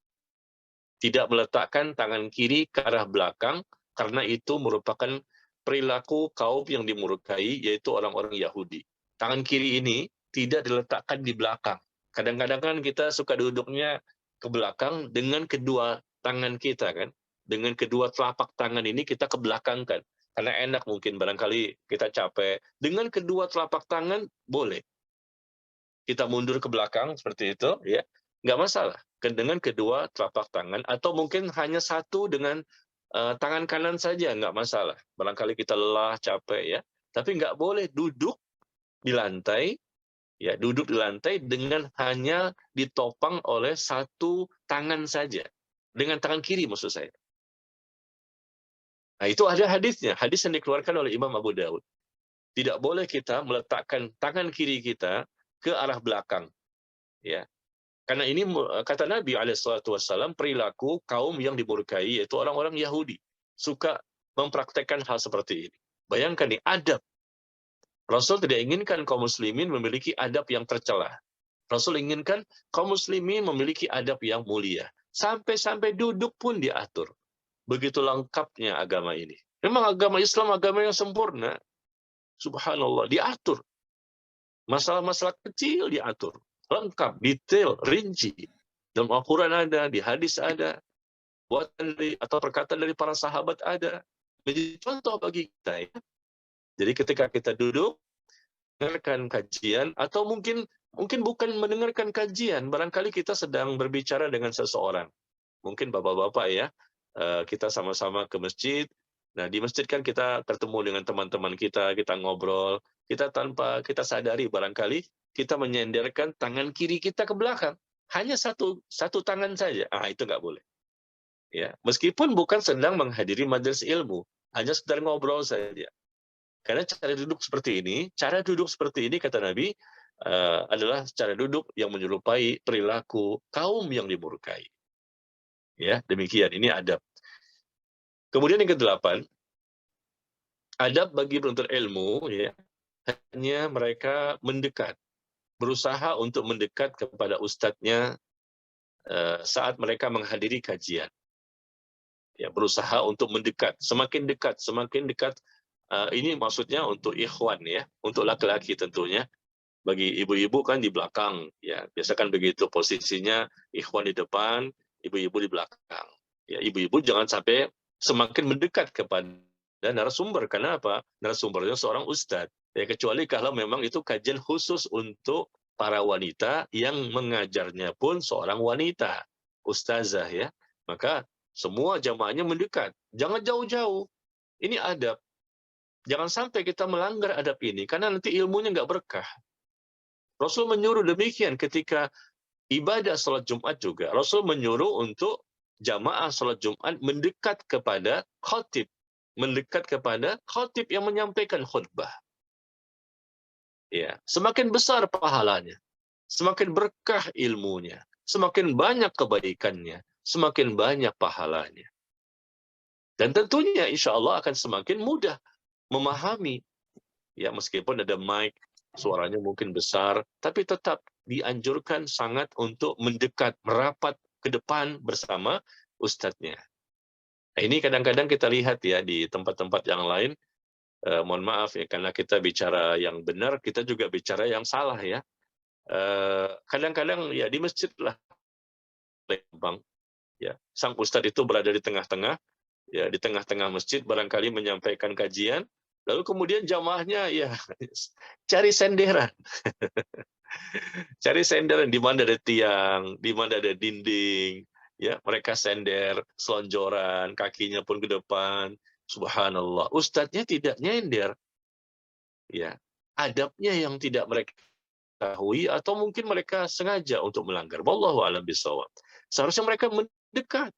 Tidak meletakkan tangan kiri ke arah belakang, karena itu merupakan perilaku kaum yang dimurkai, yaitu orang-orang Yahudi. Tangan kiri ini tidak diletakkan di belakang. Kadang-kadang kan kita suka duduknya ke belakang dengan kedua tangan kita kan. Dengan kedua telapak tangan ini kita ke belakang kan. Karena enak mungkin barangkali kita capek. Dengan kedua telapak tangan boleh. Kita mundur ke belakang seperti itu, ya, nggak masalah. Dengan kedua telapak tangan, atau mungkin hanya satu dengan tangan kanan saja, nggak masalah. Barangkali kita lelah, capek, ya. Tapi nggak boleh duduk di lantai, ya, duduk di lantai dengan hanya ditopang oleh satu tangan saja. Dengan tangan kiri maksud saya. Nah, itu ada hadisnya, hadis yang dikeluarkan oleh Imam Abu Daud. Tidak boleh kita meletakkan tangan kiri kita ke arah belakang, ya. Karena ini kata Nabi SAW, perilaku kaum yang dimurkai, yaitu orang-orang Yahudi, suka mempraktekkan hal seperti ini. Bayangkan nih, adab. Rasul tidak inginkan kaum muslimin memiliki adab yang tercela. Rasul inginkan kaum muslimin memiliki adab yang mulia. Sampai-sampai duduk pun diatur. Begitu lengkapnya agama ini. Memang agama Islam agama yang sempurna. Subhanallah, diatur. Masalah-masalah kecil diatur. Lengkap, detail, rinci. Dalam Al-Quran ada, di hadis ada, buatan atau perkataan dari para sahabat ada. Menjadi contoh bagi kita, ya. Jadi ketika kita duduk, mendengarkan kajian, atau mungkin bukan mendengarkan kajian, barangkali kita sedang berbicara dengan seseorang. Mungkin bapak-bapak, ya, kita sama-sama ke masjid. Nah, di masjid kan kita bertemu dengan teman-teman kita ngobrol, kita tanpa kita sadari barangkali kita menyenderkan tangan kiri kita ke belakang. Hanya satu tangan saja. Itu nggak boleh. Ya, meskipun bukan sedang menghadiri majelis ilmu, hanya sekedar ngobrol saja. Karena cara duduk seperti ini kata Nabi adalah cara duduk yang menyerupai perilaku kaum yang dimurkai. Ya, demikian. Ini adab. Kemudian yang ke-8, adab bagi penuntut ilmu, ya, hanya mereka mendekat, berusaha untuk mendekat kepada ustadznya saat mereka menghadiri kajian. Ya, berusaha untuk mendekat, semakin dekat. Ini maksudnya untuk ikhwan, ya, untuk laki-laki tentunya. Bagi ibu-ibu kan di belakang, ya, biasa kan begitu posisinya, ikhwan di depan, ibu-ibu di belakang. Ya, ibu-ibu jangan sampai semakin mendekat kepada narasumber. Karena apa? Narasumbernya seorang ustadz. Ya, kecuali kalau memang itu kajian khusus untuk para wanita yang mengajarnya pun seorang wanita, ustazah, ya. Maka semua jamaahnya mendekat. Jangan jauh-jauh. Ini adab. Jangan sampai kita melanggar adab ini, karena nanti ilmunya nggak berkah. Rasul menyuruh demikian ketika ibadah sholat Jumat juga. Rasul menyuruh untuk jamaah sholat Jumat mendekat kepada khatib. Mendekat kepada khatib yang menyampaikan khutbah. Ya, semakin besar pahalanya, semakin berkah ilmunya, semakin banyak kebaikannya, semakin banyak pahalanya. Dan tentunya insya Allah akan semakin mudah memahami. Ya, meskipun ada mic, suaranya mungkin besar, tapi tetap dianjurkan sangat untuk mendekat, merapat ke depan bersama ustadznya. Nah, ini kadang-kadang kita lihat, ya, di tempat-tempat yang lain, mohon maaf, ya, karena kita bicara yang benar, kita juga bicara yang salah, ya. Kadang-kadang, ya, di masjid lah, Bang, ya, sang ustadz itu berada di tengah-tengah, ya, di tengah-tengah masjid, barangkali menyampaikan kajian, lalu kemudian jamaahnya, ya, cari senderan. Cari senderan di mana ada tiang, di mana ada dinding, ya, mereka sender, selonjoran, kakinya pun ke depan. Subhanallah, ustadznya tidak nyender. Ya, adabnya yang tidak mereka ketahui, atau mungkin mereka sengaja untuk melanggar. Wallahu a'lam bishawab. Seharusnya mereka mendekat.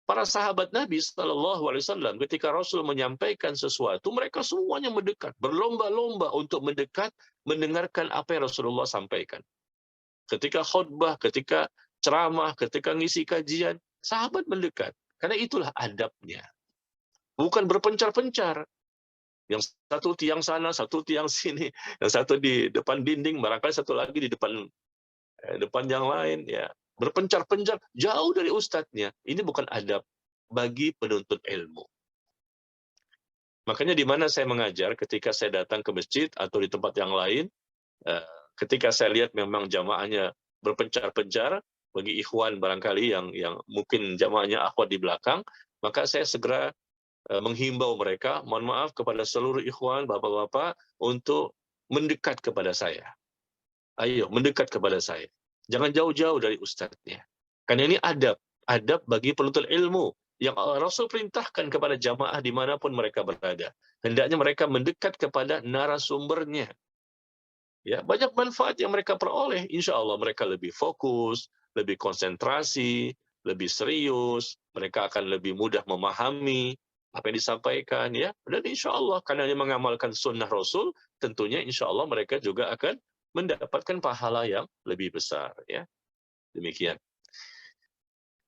Para sahabat Nabi SAW ketika Rasul menyampaikan sesuatu, mereka semuanya mendekat, berlomba-lomba untuk mendekat, mendengarkan apa yang Rasulullah sampaikan. Ketika khutbah, ketika ceramah, ketika ngisi kajian, sahabat mendekat. Karena itulah adabnya. Bukan berpencar-pencar. Yang satu tiang sana, satu tiang sini, yang satu di depan dinding, barangkali satu lagi di depan yang lain, ya. Berpencar-pencar jauh dari ustadznya. Ini bukan adab bagi penuntut ilmu. Makanya di mana saya mengajar, ketika saya datang ke masjid atau di tempat yang lain, eh, ketika saya lihat memang jamaahnya berpencar-pencar, bagi ikhwan barangkali yang mungkin jamaahnya akhwat di belakang, maka saya segera menghimbau mereka, mohon maaf kepada seluruh ikhwan, bapak-bapak, untuk mendekat kepada saya. Ayo, mendekat kepada saya. Jangan jauh-jauh dari ustadznya. Karena ini adab. Adab bagi penuntut ilmu. Yang Rasul perintahkan kepada jamaah dimanapun mereka berada. Hendaknya mereka mendekat kepada narasumbernya. Ya, banyak manfaat yang mereka peroleh. Insya Allah mereka lebih fokus, lebih konsentrasi, lebih serius. Mereka akan lebih mudah memahami apa yang disampaikan. Ya, dan insya Allah karena dia mengamalkan sunnah Rasul, tentunya insya Allah mereka juga akan mendapatkan pahala yang lebih besar. Ya, demikian.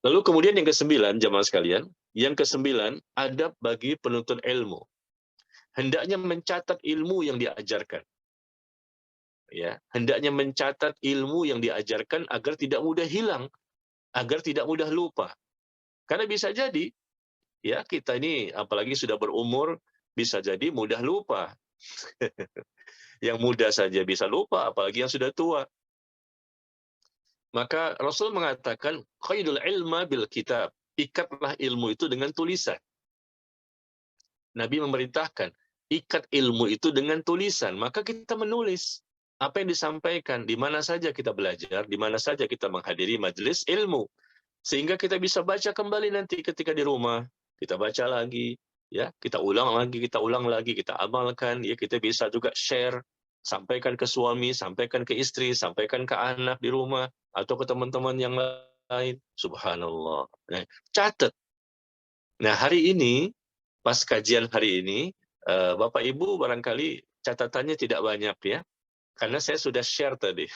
Lalu kemudian yang kesembilan, jamaah sekalian, yang kesembilan, adab bagi penuntut ilmu. Hendaknya mencatat ilmu yang diajarkan. Ya, hendaknya mencatat ilmu yang diajarkan agar tidak mudah hilang, agar tidak mudah lupa. Karena bisa jadi, ya kita ini apalagi sudah berumur, bisa jadi mudah lupa. Yang muda saja bisa lupa, apalagi yang sudah tua. Maka Rasul mengatakan, qaidul ilma bil kitab. Ikatlah ilmu itu dengan tulisan. Nabi memerintahkan, ikat ilmu itu dengan tulisan. Maka kita menulis apa yang disampaikan, di mana saja kita belajar, di mana saja kita menghadiri majelis ilmu. Sehingga kita bisa baca kembali nanti ketika di rumah. Kita baca lagi, ya, kita ulang lagi, kita amalkan, ya, kita bisa juga share, sampaikan ke suami, sampaikan ke istri, sampaikan ke anak di rumah, atau ke teman-teman yang lain. Subhanallah. Nah, catat. Nah, hari ini, pas kajian hari ini, Bapak Ibu barangkali catatannya tidak banyak ya, karena saya sudah share tadi.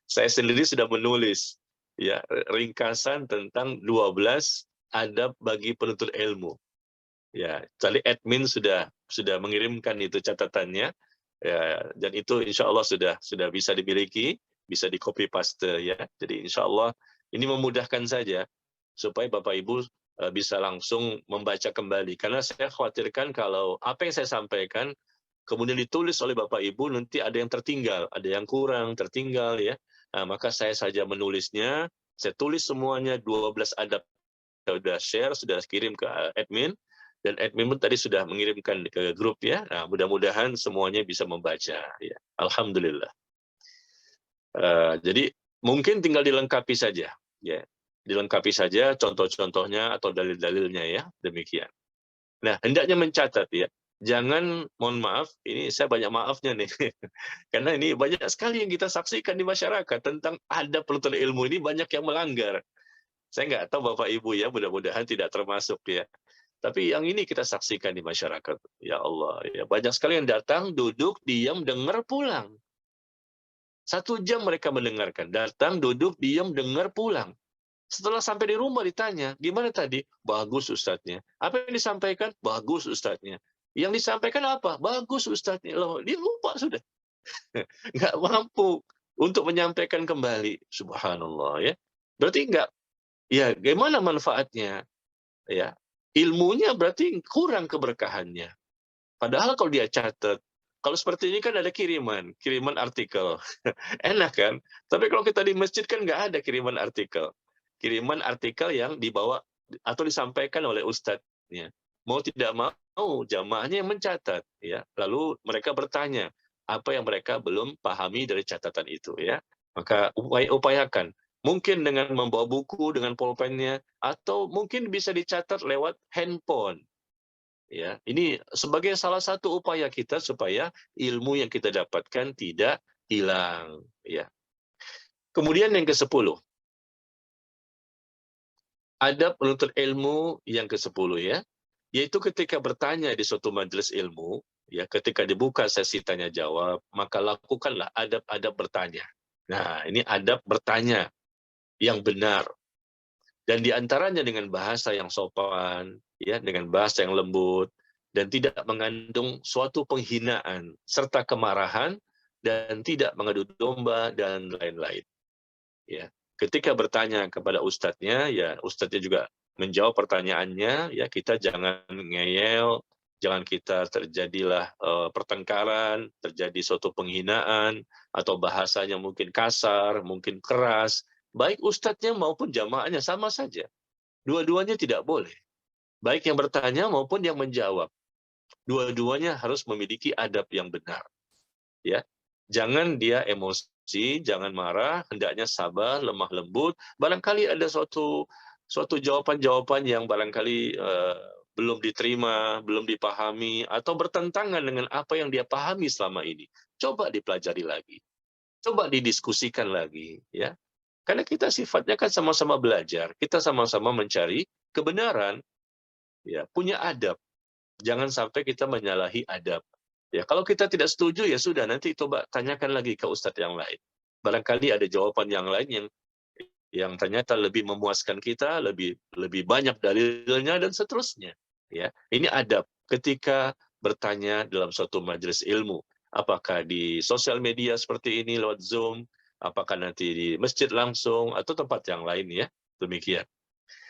Saya sendiri sudah menulis ya ringkasan tentang 12 adab bagi penuntut ilmu. Ya, tadi admin sudah mengirimkan itu catatannya, ya, dan itu insya Allah sudah bisa dimiliki, bisa di copy paste ya. Jadi insya Allah ini memudahkan saja supaya Bapak Ibu bisa langsung membaca kembali. Karena saya khawatirkan kalau apa yang saya sampaikan kemudian ditulis oleh Bapak Ibu nanti ada yang tertinggal, ada yang kurang, tertinggal ya. Nah, maka saya saja menulisnya, saya tulis semuanya 12 adab, saya sudah share, sudah kirim ke admin, dan admin pun tadi sudah mengirimkan ke grup ya. Nah, mudah-mudahan semuanya bisa membaca ya. Alhamdulillah. Jadi mungkin tinggal dilengkapi saja ya. Dilengkapi saja contoh-contohnya atau dalil-dalilnya ya, demikian. Nah, hendaknya mencatat ya. Jangan, mohon maaf, ini saya banyak maafnya nih. Karena ini banyak sekali yang kita saksikan di masyarakat tentang adab penuntut ilmu ini banyak yang melanggar. Saya nggak tahu Bapak Ibu ya, mudah-mudahan tidak termasuk ya. Tapi yang ini kita saksikan di masyarakat. Ya Allah, ya banyak sekali yang datang, duduk, diam, dengar, pulang. 1 jam mereka mendengarkan. Datang, duduk, diam, dengar, pulang. Setelah sampai di rumah ditanya, gimana tadi? Bagus Ustadznya. Apa yang disampaikan? Bagus Ustadznya. Yang disampaikan apa? Bagus Ustadznya. Loh, dia lupa sudah. Nggak mampu untuk menyampaikan kembali. Subhanallah ya. Berarti nggak, ya gimana manfaatnya? Ya, ilmunya berarti kurang keberkahannya. Padahal kalau dia catat, kalau seperti ini kan ada kiriman artikel. Enak kan? Tapi kalau kita di masjid kan nggak ada kiriman artikel. Kiriman artikel yang dibawa atau disampaikan oleh ustadznya. Mau tidak mau, jamaahnya yang mencatat. Ya. Lalu mereka bertanya, apa yang mereka belum pahami dari catatan itu. Ya. Maka upayakan. Mungkin dengan membawa buku, dengan pulpennya, atau mungkin bisa dicatat lewat handphone. Ya, ini sebagai salah satu upaya kita supaya ilmu yang kita dapatkan tidak hilang. Ya. Kemudian yang ke-10, adab penuntut ilmu yang ke-10 ya, yaitu ketika bertanya di suatu majelis ilmu, ya ketika dibuka sesi tanya jawab, maka lakukanlah adab-adab bertanya. Nah, ini adab bertanya yang benar dan diantaranya dengan bahasa yang sopan, ya, dengan bahasa yang lembut dan tidak mengandung suatu penghinaan serta kemarahan dan tidak mengadu domba dan lain-lain. Ya, ketika bertanya kepada ustadznya, ya ustadznya juga menjawab pertanyaannya, ya kita jangan ngeyel, Jangan kita terjadilah pertengkaran, terjadi suatu penghinaan, atau bahasanya mungkin kasar, mungkin keras. Baik ustadznya maupun jamaahnya sama saja. Dua-duanya tidak boleh. Baik yang bertanya maupun yang menjawab. Dua-duanya harus memiliki adab yang benar. Ya, jangan dia emosi, jangan marah, hendaknya sabar, lemah lembut. Barangkali ada suatu jawaban-jawaban yang barangkali belum diterima, belum dipahami, atau bertentangan dengan apa yang dia pahami selama ini. Coba dipelajari lagi, coba didiskusikan lagi, ya. Karena kita sifatnya kan sama-sama belajar, kita sama-sama mencari kebenaran, ya, punya adab. Jangan sampai kita menyalahi adab. Ya, kalau kita tidak setuju ya sudah, nanti coba tanyakan lagi ke ustadz yang lain. Barangkali ada jawaban yang lain yang ternyata lebih memuaskan kita, lebih banyak dalilnya dan seterusnya. Ya, ini adab ketika bertanya dalam suatu majelis ilmu. Apakah di sosial media seperti ini lewat Zoom, apakah nanti di masjid langsung atau tempat yang lain, ya. Demikian.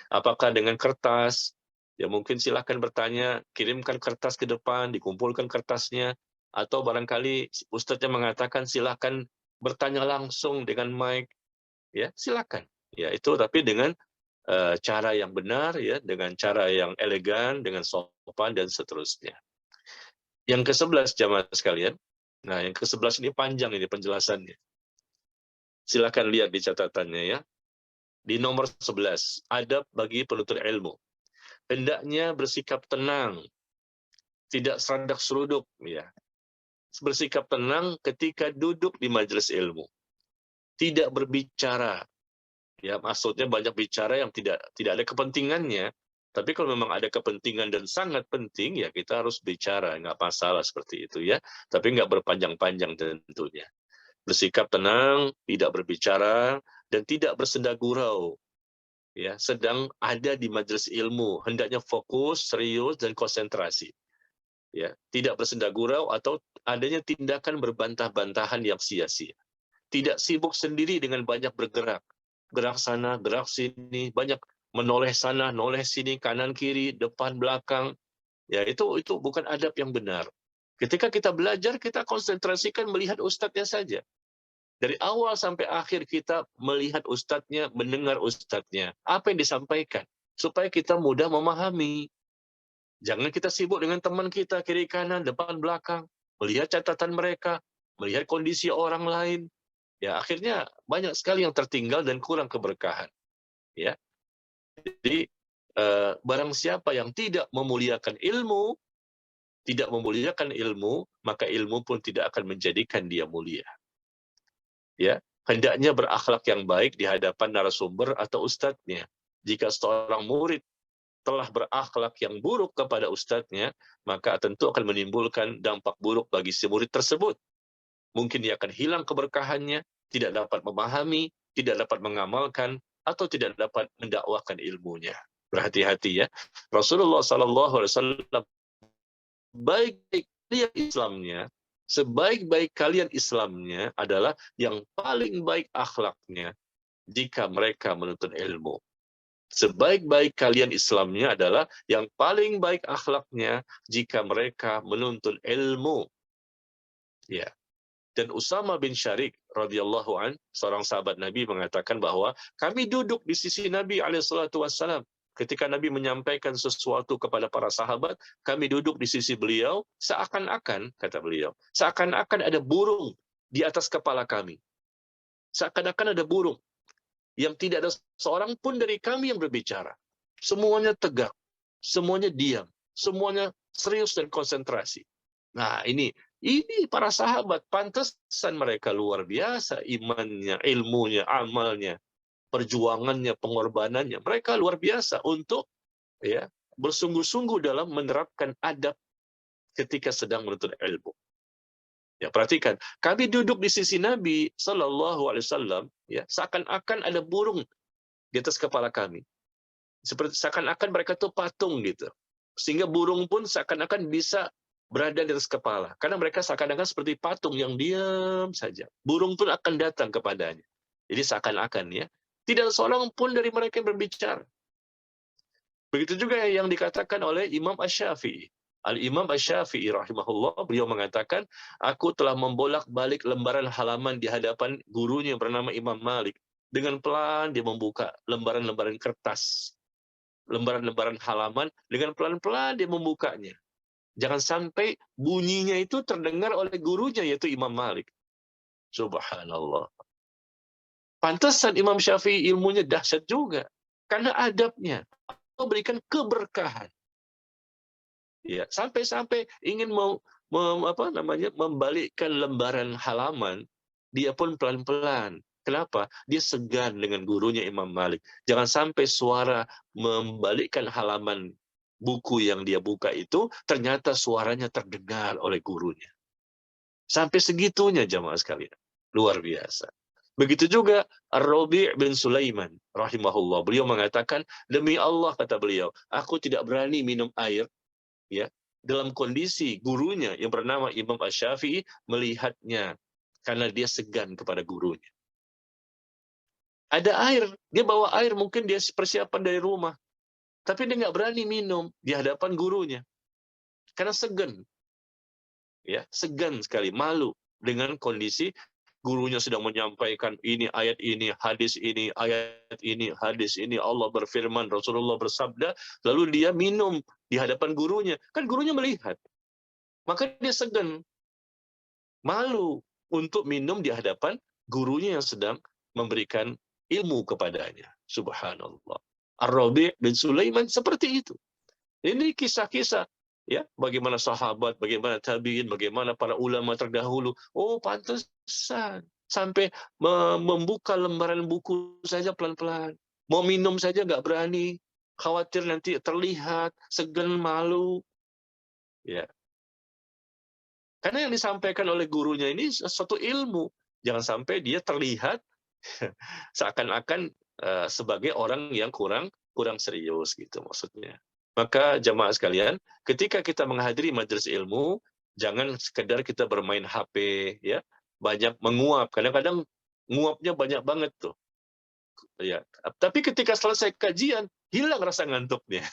Apakah dengan kertas? Ya mungkin silakan bertanya, kirimkan kertas ke depan, dikumpulkan kertasnya, atau barangkali ustadznya mengatakan silakan bertanya langsung dengan mic, ya silakan. Ya itu tapi dengan cara yang benar, ya dengan cara yang elegan, dengan sopan dan seterusnya. Yang ke-11 jamaah sekalian. Nah, yang ke-11 ini panjang ini penjelasannya. Silakan lihat di catatannya, ya. Di nomor 11, adab bagi penuntut ilmu. Hendaknya bersikap tenang, tidak seradak seruduk, ya. Bersikap tenang ketika duduk di majelis ilmu. Tidak berbicara, ya maksudnya banyak bicara yang tidak ada kepentingannya. Tapi kalau memang ada kepentingan dan sangat penting, ya kita harus bicara, nggak masalah seperti itu, ya. Tapi nggak berpanjang-panjang tentunya. Bersikap tenang, tidak berbicara, dan tidak bersenda gurau. Ya, sedang ada di majelis ilmu, hendaknya fokus, serius, dan konsentrasi. Ya, tidak bersenda gurau atau adanya tindakan berbantah-bantahan yang sia-sia. Tidak sibuk sendiri dengan banyak bergerak. Gerak sana, gerak sini, banyak menoleh sana, noleh sini, kanan kiri, depan belakang. Ya, itu bukan adab yang benar. Ketika kita belajar, kita konsentrasikan melihat ustadznya saja. Dari awal sampai akhir kita melihat ustadznya, mendengar ustadznya. Apa yang disampaikan? Supaya kita mudah memahami. Jangan kita sibuk dengan teman kita, kiri kanan, depan belakang. Melihat catatan mereka, melihat kondisi orang lain. Ya, akhirnya banyak sekali yang tertinggal dan kurang keberkahan. Ya. Jadi, barang siapa yang tidak memuliakan ilmu, maka ilmu pun tidak akan menjadikan dia mulia. Ya, hendaknya berakhlak yang baik di hadapan narasumber atau ustadznya. Jika seorang murid telah berakhlak yang buruk kepada ustadznya, maka tentu akan menimbulkan dampak buruk bagi si murid tersebut. Mungkin dia akan hilang keberkahannya, tidak dapat memahami, tidak dapat mengamalkan, atau tidak dapat mendakwakan ilmunya. Berhati-hati, ya. Rasulullah SAW baik-baik dia Islamnya, sebaik-baik kalian Islamnya adalah yang paling baik akhlaknya jika mereka menuntut ilmu. Sebaik-baik kalian Islamnya adalah yang paling baik akhlaknya jika mereka menuntut ilmu. Ya. Dan Usama bin Syarik radhiyallahu an, seorang sahabat Nabi mengatakan bahwa kami duduk di sisi Nabi SAW. Ketika Nabi menyampaikan sesuatu kepada para sahabat, kami duduk di sisi beliau, seakan-akan, kata beliau, seakan-akan ada burung di atas kepala kami. Seakan-akan ada burung yang tidak ada seorang pun dari kami yang berbicara. Semuanya tegak, semuanya diam, semuanya serius dan konsentrasi. Nah, ini para sahabat, pantesan mereka luar biasa imannya, ilmunya, amalnya, perjuangannya, pengorbanannya. Mereka luar biasa untuk ya bersungguh-sungguh dalam menerapkan adab ketika sedang menuntut ilmu. Ya, perhatikan, kami duduk di sisi Nabi Shallallahu Alaihi Wasallam, ya, seakan-akan ada burung di atas kepala kami. Seperti seakan-akan mereka tuh patung gitu. Sehingga burung pun seakan-akan bisa berada di atas kepala. Karena mereka seakan-akan seperti patung yang diam saja. Burung pun akan datang kepadanya. Jadi seakan-akan, ya. Tidak seorang pun dari mereka yang berbicara. Begitu juga yang dikatakan oleh Imam Asy-Syafi'i. Al-Imam Asy-Syafi'i rahimahullah, beliau mengatakan, aku telah membolak-balik lembaran halaman di hadapan gurunya yang bernama Imam Malik. Dengan pelan dia membuka lembaran-lembaran kertas, lembaran-lembaran halaman, dengan pelan-pelan dia membukanya. Jangan sampai bunyinya itu terdengar oleh gurunya, yaitu Imam Malik. Subhanallah. Pantesan Imam Syafi'i ilmunya dahsyat juga. Karena adabnya. Allah berikan keberkahan. Ya, sampai-sampai ingin membalikkan lembaran halaman, dia pun pelan-pelan. Kenapa? Dia segan dengan gurunya Imam Malik. Jangan sampai suara membalikkan halaman buku yang dia buka itu, ternyata suaranya terdengar oleh gurunya. Sampai segitunya jamaah sekalian. Luar biasa. Begitu juga Ar-Rabi' bin Sulaiman rahimahullah. Beliau mengatakan, demi Allah kata beliau, aku tidak berani minum air ya dalam kondisi gurunya yang bernama Imam Asy-Syafi'i melihatnya karena dia segan kepada gurunya. Ada air, dia bawa air, mungkin dia persiapan dari rumah, tapi dia nggak berani minum di hadapan gurunya karena segan, ya segan sekali, malu dengan kondisi gurunya sedang menyampaikan ini ayat ini, hadis ini, ayat ini, hadis ini, Allah berfirman, Rasulullah bersabda, lalu dia minum di hadapan gurunya. Kan gurunya melihat. Maka dia segan, malu untuk minum di hadapan gurunya yang sedang memberikan ilmu kepadanya. Subhanallah. Ar-Rabi' bin Sulaiman seperti itu. Ini kisah-kisah, ya, bagaimana sahabat, bagaimana tabi'in, bagaimana para ulama terdahulu. Oh, pantesan sampai membuka lembaran buku saja pelan-pelan. Mau minum saja nggak berani, khawatir nanti terlihat, segan, malu. Ya. Karena yang disampaikan oleh gurunya ini suatu ilmu. Jangan sampai dia terlihat seakan-akan sebagai orang yang kurang serius gitu maksudnya. Maka jamaah sekalian, ketika kita menghadiri majelis ilmu, jangan sekedar kita bermain HP, ya, banyak menguap. Kadang-kadang nguapnya banyak banget tuh. Ya. Tapi ketika selesai kajian, hilang rasa ngantuknya.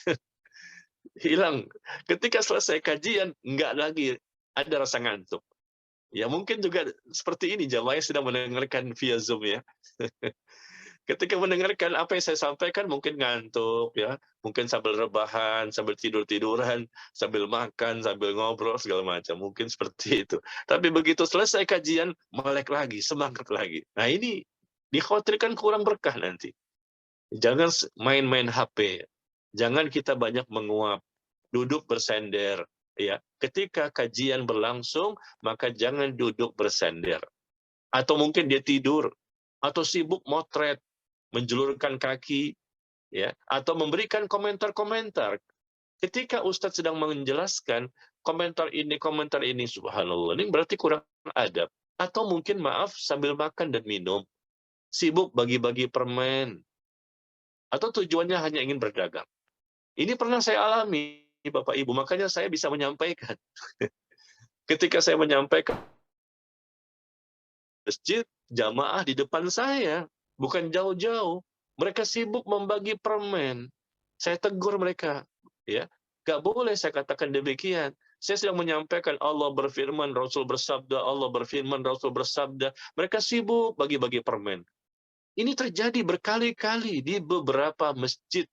Hilang. Ketika selesai kajian, nggak lagi ada rasa ngantuk. Ya mungkin juga seperti ini jamaah yang sedang mendengarkan via Zoom ya. Ketika mendengarkan apa yang saya sampaikan mungkin ngantuk ya, mungkin sambil rebahan, sambil tidur-tiduran, sambil makan, sambil ngobrol segala macam, mungkin seperti itu. Tapi begitu selesai kajian, melek lagi, semangat lagi. Nah ini dikhawatirkan kurang berkah nanti. Jangan main-main HP, jangan kita banyak menguap, duduk bersender. Ya, ketika kajian berlangsung, maka jangan duduk bersender. Atau mungkin dia tidur, atau sibuk motret, menjulurkan kaki, ya, atau memberikan komentar-komentar. Ketika Ustadz sedang menjelaskan komentar ini, subhanallah, ini berarti kurang adab. Atau mungkin maaf sambil makan dan minum, sibuk bagi-bagi permen, atau tujuannya hanya ingin berdagang. Ini pernah saya alami, Bapak Ibu, makanya saya bisa menyampaikan. Ketika saya menyampaikan masjid, jamaah di depan saya, bukan jauh-jauh. Mereka sibuk membagi permen. Saya tegur mereka, ya, nggak boleh saya katakan demikian. Saya sedang menyampaikan Allah berfirman, Rasul bersabda, Allah berfirman, Rasul bersabda. Mereka sibuk bagi-bagi permen. Ini terjadi berkali-kali di beberapa masjid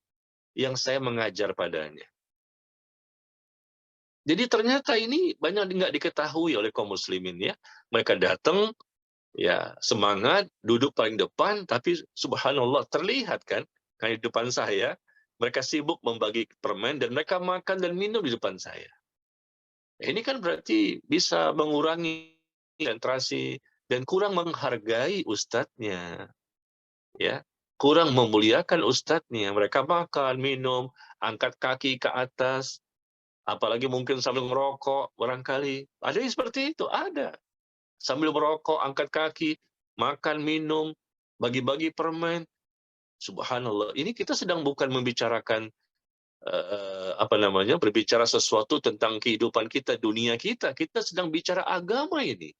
yang saya mengajar padanya. Jadi ternyata ini banyak nggak diketahui oleh kaum muslimin ya. Mereka datang, ya semangat, duduk paling depan, tapi subhanallah terlihat kan di depan saya, mereka sibuk membagi permen dan mereka makan dan minum di depan saya. Ini kan berarti bisa mengurangi konsentrasi dan kurang menghargai ustadznya, ya, kurang memuliakan ustadznya. Mereka makan, minum, angkat kaki ke atas, apalagi mungkin sambil merokok barangkali. Ada yang seperti itu, ada. Sambil merokok, angkat kaki, makan, minum, bagi-bagi permen. Subhanallah, ini kita sedang bukan membicarakan berbicara sesuatu tentang kehidupan kita, dunia kita. Kita sedang bicara agama ini.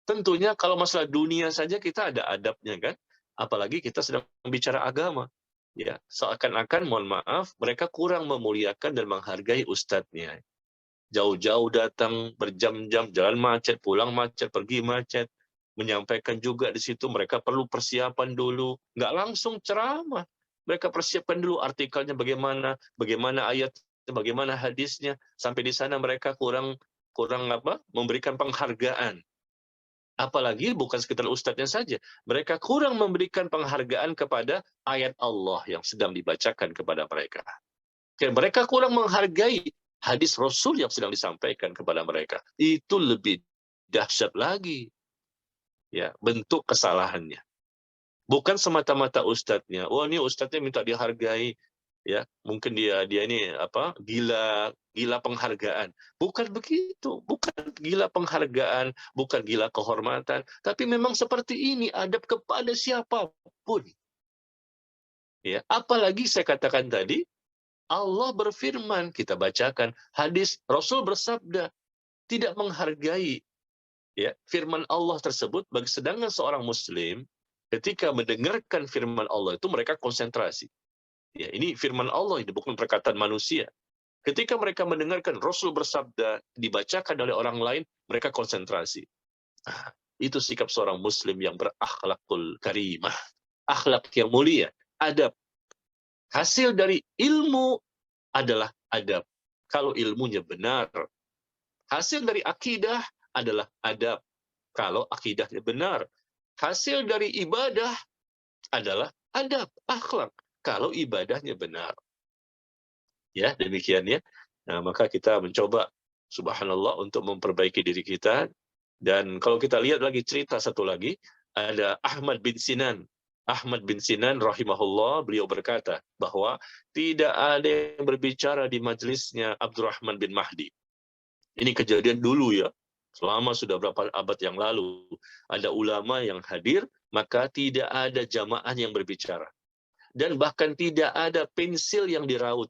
Tentunya kalau masalah dunia saja kita ada adabnya kan, apalagi kita sedang bicara agama. Ya, seakan-akan mohon maaf mereka kurang memuliakan dan menghargai ustadznya. jauh-jauh datang berjam-jam, jalan macet, pulang macet, pergi macet, menyampaikan juga di situ mereka perlu persiapan dulu, nggak langsung ceramah. Mereka persiapkan dulu artikelnya bagaimana, bagaimana ayat, bagaimana hadisnya, sampai di sana mereka kurang kurang apa? Memberikan penghargaan. Apalagi bukan sekitar ustadznya saja, mereka kurang memberikan penghargaan kepada ayat Allah yang sedang dibacakan kepada mereka. Mereka kurang menghargai hadis Rasul yang sedang disampaikan kepada mereka. Itu lebih dahsyat lagi, ya, bentuk kesalahannya. Bukan semata-mata ustadznya. Oh, ini ustadznya minta dihargai, ya. Mungkin dia ini apa? Gila penghargaan. Bukan begitu. Bukan gila penghargaan, bukan gila kehormatan, tapi memang seperti ini adab kepada siapapun. Ya, apalagi saya katakan tadi, Allah berfirman, kita bacakan hadis Rasul bersabda, tidak menghargai ya firman Allah tersebut. Bagi sedangkan seorang muslim ketika mendengarkan firman Allah itu mereka konsentrasi. Ya, ini firman Allah, ini bukan perkataan manusia. Ketika mereka mendengarkan Rasul bersabda dibacakan oleh orang lain, mereka konsentrasi. Itu sikap seorang muslim yang berakhlakul karimah, akhlak yang mulia, adab. Hasil dari ilmu adalah adab. Kalau ilmunya benar, hasil dari akidah adalah adab. Kalau akidahnya benar, hasil dari ibadah adalah adab, akhlak. Kalau ibadahnya benar. Ya, demikian ya. Nah, maka kita mencoba, subhanallah, untuk memperbaiki diri kita. Dan kalau kita lihat lagi cerita satu lagi, ada Ahmad bin Sinan. Ahmad bin Sinan rahimahullah, beliau berkata bahwa tidak ada yang berbicara di majelisnya Abdurrahman bin Mahdi. Ini kejadian dulu ya, selama sudah berapa abad yang lalu. Ada ulama yang hadir, maka tidak ada jamaah yang berbicara. Dan bahkan tidak ada pensil yang diraut.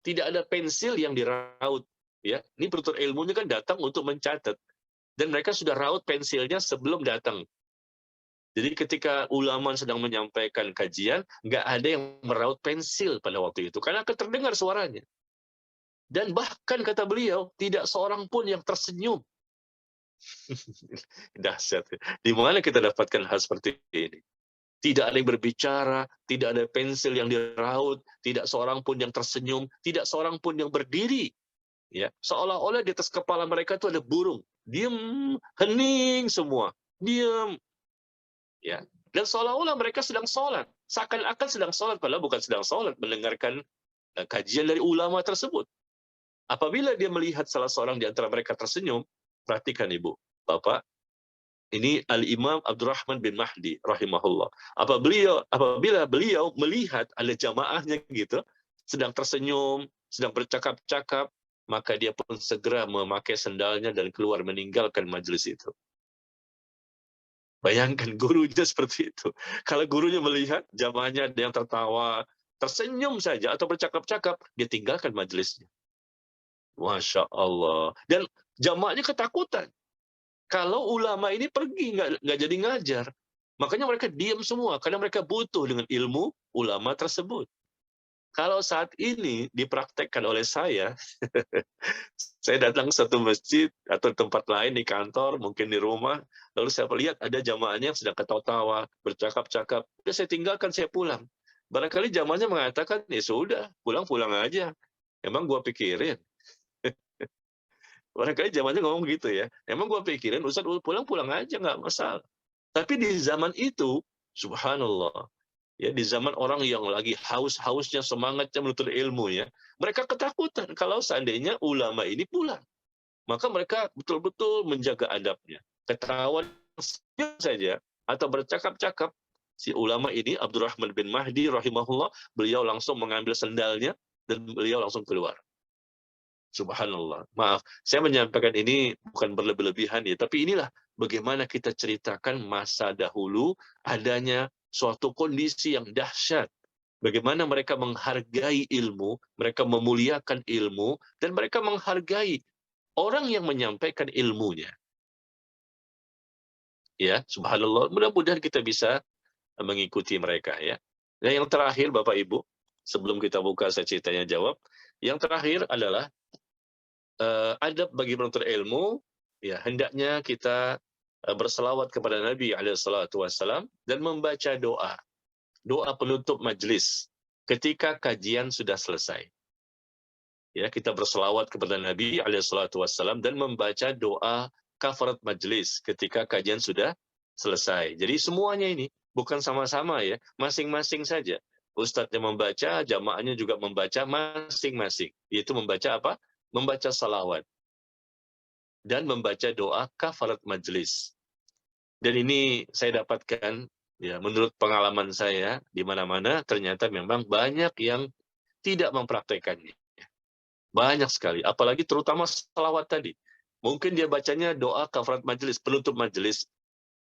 Tidak ada pensil yang diraut. Ya, ini penuntut ilmunya kan datang untuk mencatat. Dan mereka sudah raut pensilnya sebelum datang. Jadi ketika ulama sedang menyampaikan kajian, nggak ada yang meraut pensil pada waktu itu, karena akan terdengar suaranya. Dan bahkan kata beliau, tidak seorang pun yang tersenyum. Dahsyat. Di mana kita dapatkan hal seperti ini? Tidak ada yang berbicara, tidak ada pensil yang diraut, tidak seorang pun yang tersenyum, tidak seorang pun yang berdiri. Ya, seolah-olah di atas kepala mereka itu ada burung. Diam, hening semua. Diam. Ya, dan seolah-olah mereka sedang sholat, seakan-akan sedang sholat, padahal bukan sedang sholat, mendengarkan kajian dari ulama tersebut. Apabila dia melihat salah seorang di antara mereka tersenyum, perhatikan ibu, bapak, ini Al-Imam Abdurrahman bin Mahdi rahimahullah. Apabila beliau melihat ada jamaahnya gitu, sedang tersenyum, sedang bercakap-cakap, maka dia pun segera memakai sendalnya dan keluar meninggalkan majelis itu. Bayangkan gurunya seperti itu. Kalau gurunya melihat jamaahnya ada yang tertawa, tersenyum saja atau bercakap-cakap, dia tinggalkan majelisnya. Masya Allah. Dan jamaahnya ketakutan. Kalau ulama ini pergi, nggak jadi ngajar. Makanya mereka diam semua, karena mereka butuh dengan ilmu ulama tersebut. Kalau saat ini dipraktekkan oleh saya datang ke satu masjid atau tempat lain di kantor, mungkin di rumah, lalu saya lihat ada jamaahnya yang sedang ketawa-tawa, bercakap-cakap, udah saya tinggalkan, saya pulang. Barangkali jamaahnya mengatakan, ya sudah, pulang-pulang aja. Emang gua pikirin. Barangkali jamaahnya ngomong gitu ya. Emang gua pikirin, Ustaz pulang-pulang aja, nggak masalah. Tapi di zaman itu, subhanallah, ya, di zaman orang yang lagi haus-hausnya semangatnya menuntut ilmu ya, mereka ketakutan kalau seandainya ulama ini pulang. Maka mereka betul-betul menjaga adabnya. Ketahuan saja atau bercakap-cakap, si ulama ini Abdurrahman bin Mahdi rahimahullah, beliau langsung mengambil sendalnya dan beliau langsung keluar. Subhanallah. Maaf, saya menyampaikan ini bukan berlebih-lebihan ya, tapi inilah bagaimana kita ceritakan masa dahulu adanya suatu kondisi yang dahsyat. Bagaimana mereka menghargai ilmu, mereka memuliakan ilmu, dan mereka menghargai orang yang menyampaikan ilmunya. Ya, subhanallah. Mudah-mudahan kita bisa mengikuti mereka ya. Dan yang terakhir Bapak Ibu, sebelum kita buka sesi tanya jawab, yang terakhir adalah adab bagi penuntut ilmu, ya hendaknya kita berselawat kepada Nabi SAW dan membaca doa penutup majlis ketika kajian sudah selesai. Ya, kita berselawat kepada Nabi SAW dan membaca doa kafarat majlis ketika kajian sudah selesai. Jadi semuanya ini bukan sama-sama ya, masing-masing saja. Ustadznya membaca, jamaahnya juga membaca masing-masing. Yaitu membaca apa? Membaca salawat dan membaca doa kafarat majlis. Dan ini saya dapatkan ya menurut pengalaman saya di mana-mana ternyata memang banyak yang tidak mempraktekannya. Banyak sekali, apalagi terutama salawat tadi. Mungkin dia bacanya doa kafarat majelis, penutup majelis.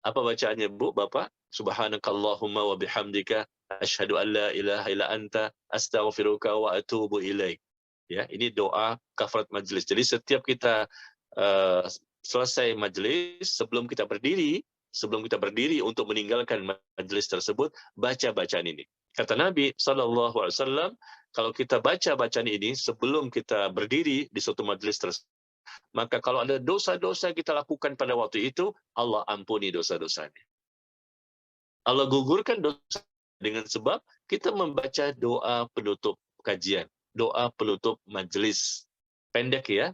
Apa bacaannya, Bu, Bapak? Subhanakallahumma wa bihamdika asyhadu an la ilaha illa anta astaghfiruka wa atubu ilaik. Ya, ini doa kafarat majelis. Jadi setiap kita selesai majelis, sebelum kita berdiri untuk meninggalkan majelis tersebut, baca bacaan ini. Kata Nabi SAW, kalau kita baca bacaan ini sebelum kita berdiri di suatu majelis tersebut, maka kalau ada dosa-dosa kita lakukan pada waktu itu, Allah ampuni dosa-dosanya. Allah gugurkan dosa dengan sebab kita membaca doa penutup kajian, doa penutup majelis. Pendek ya,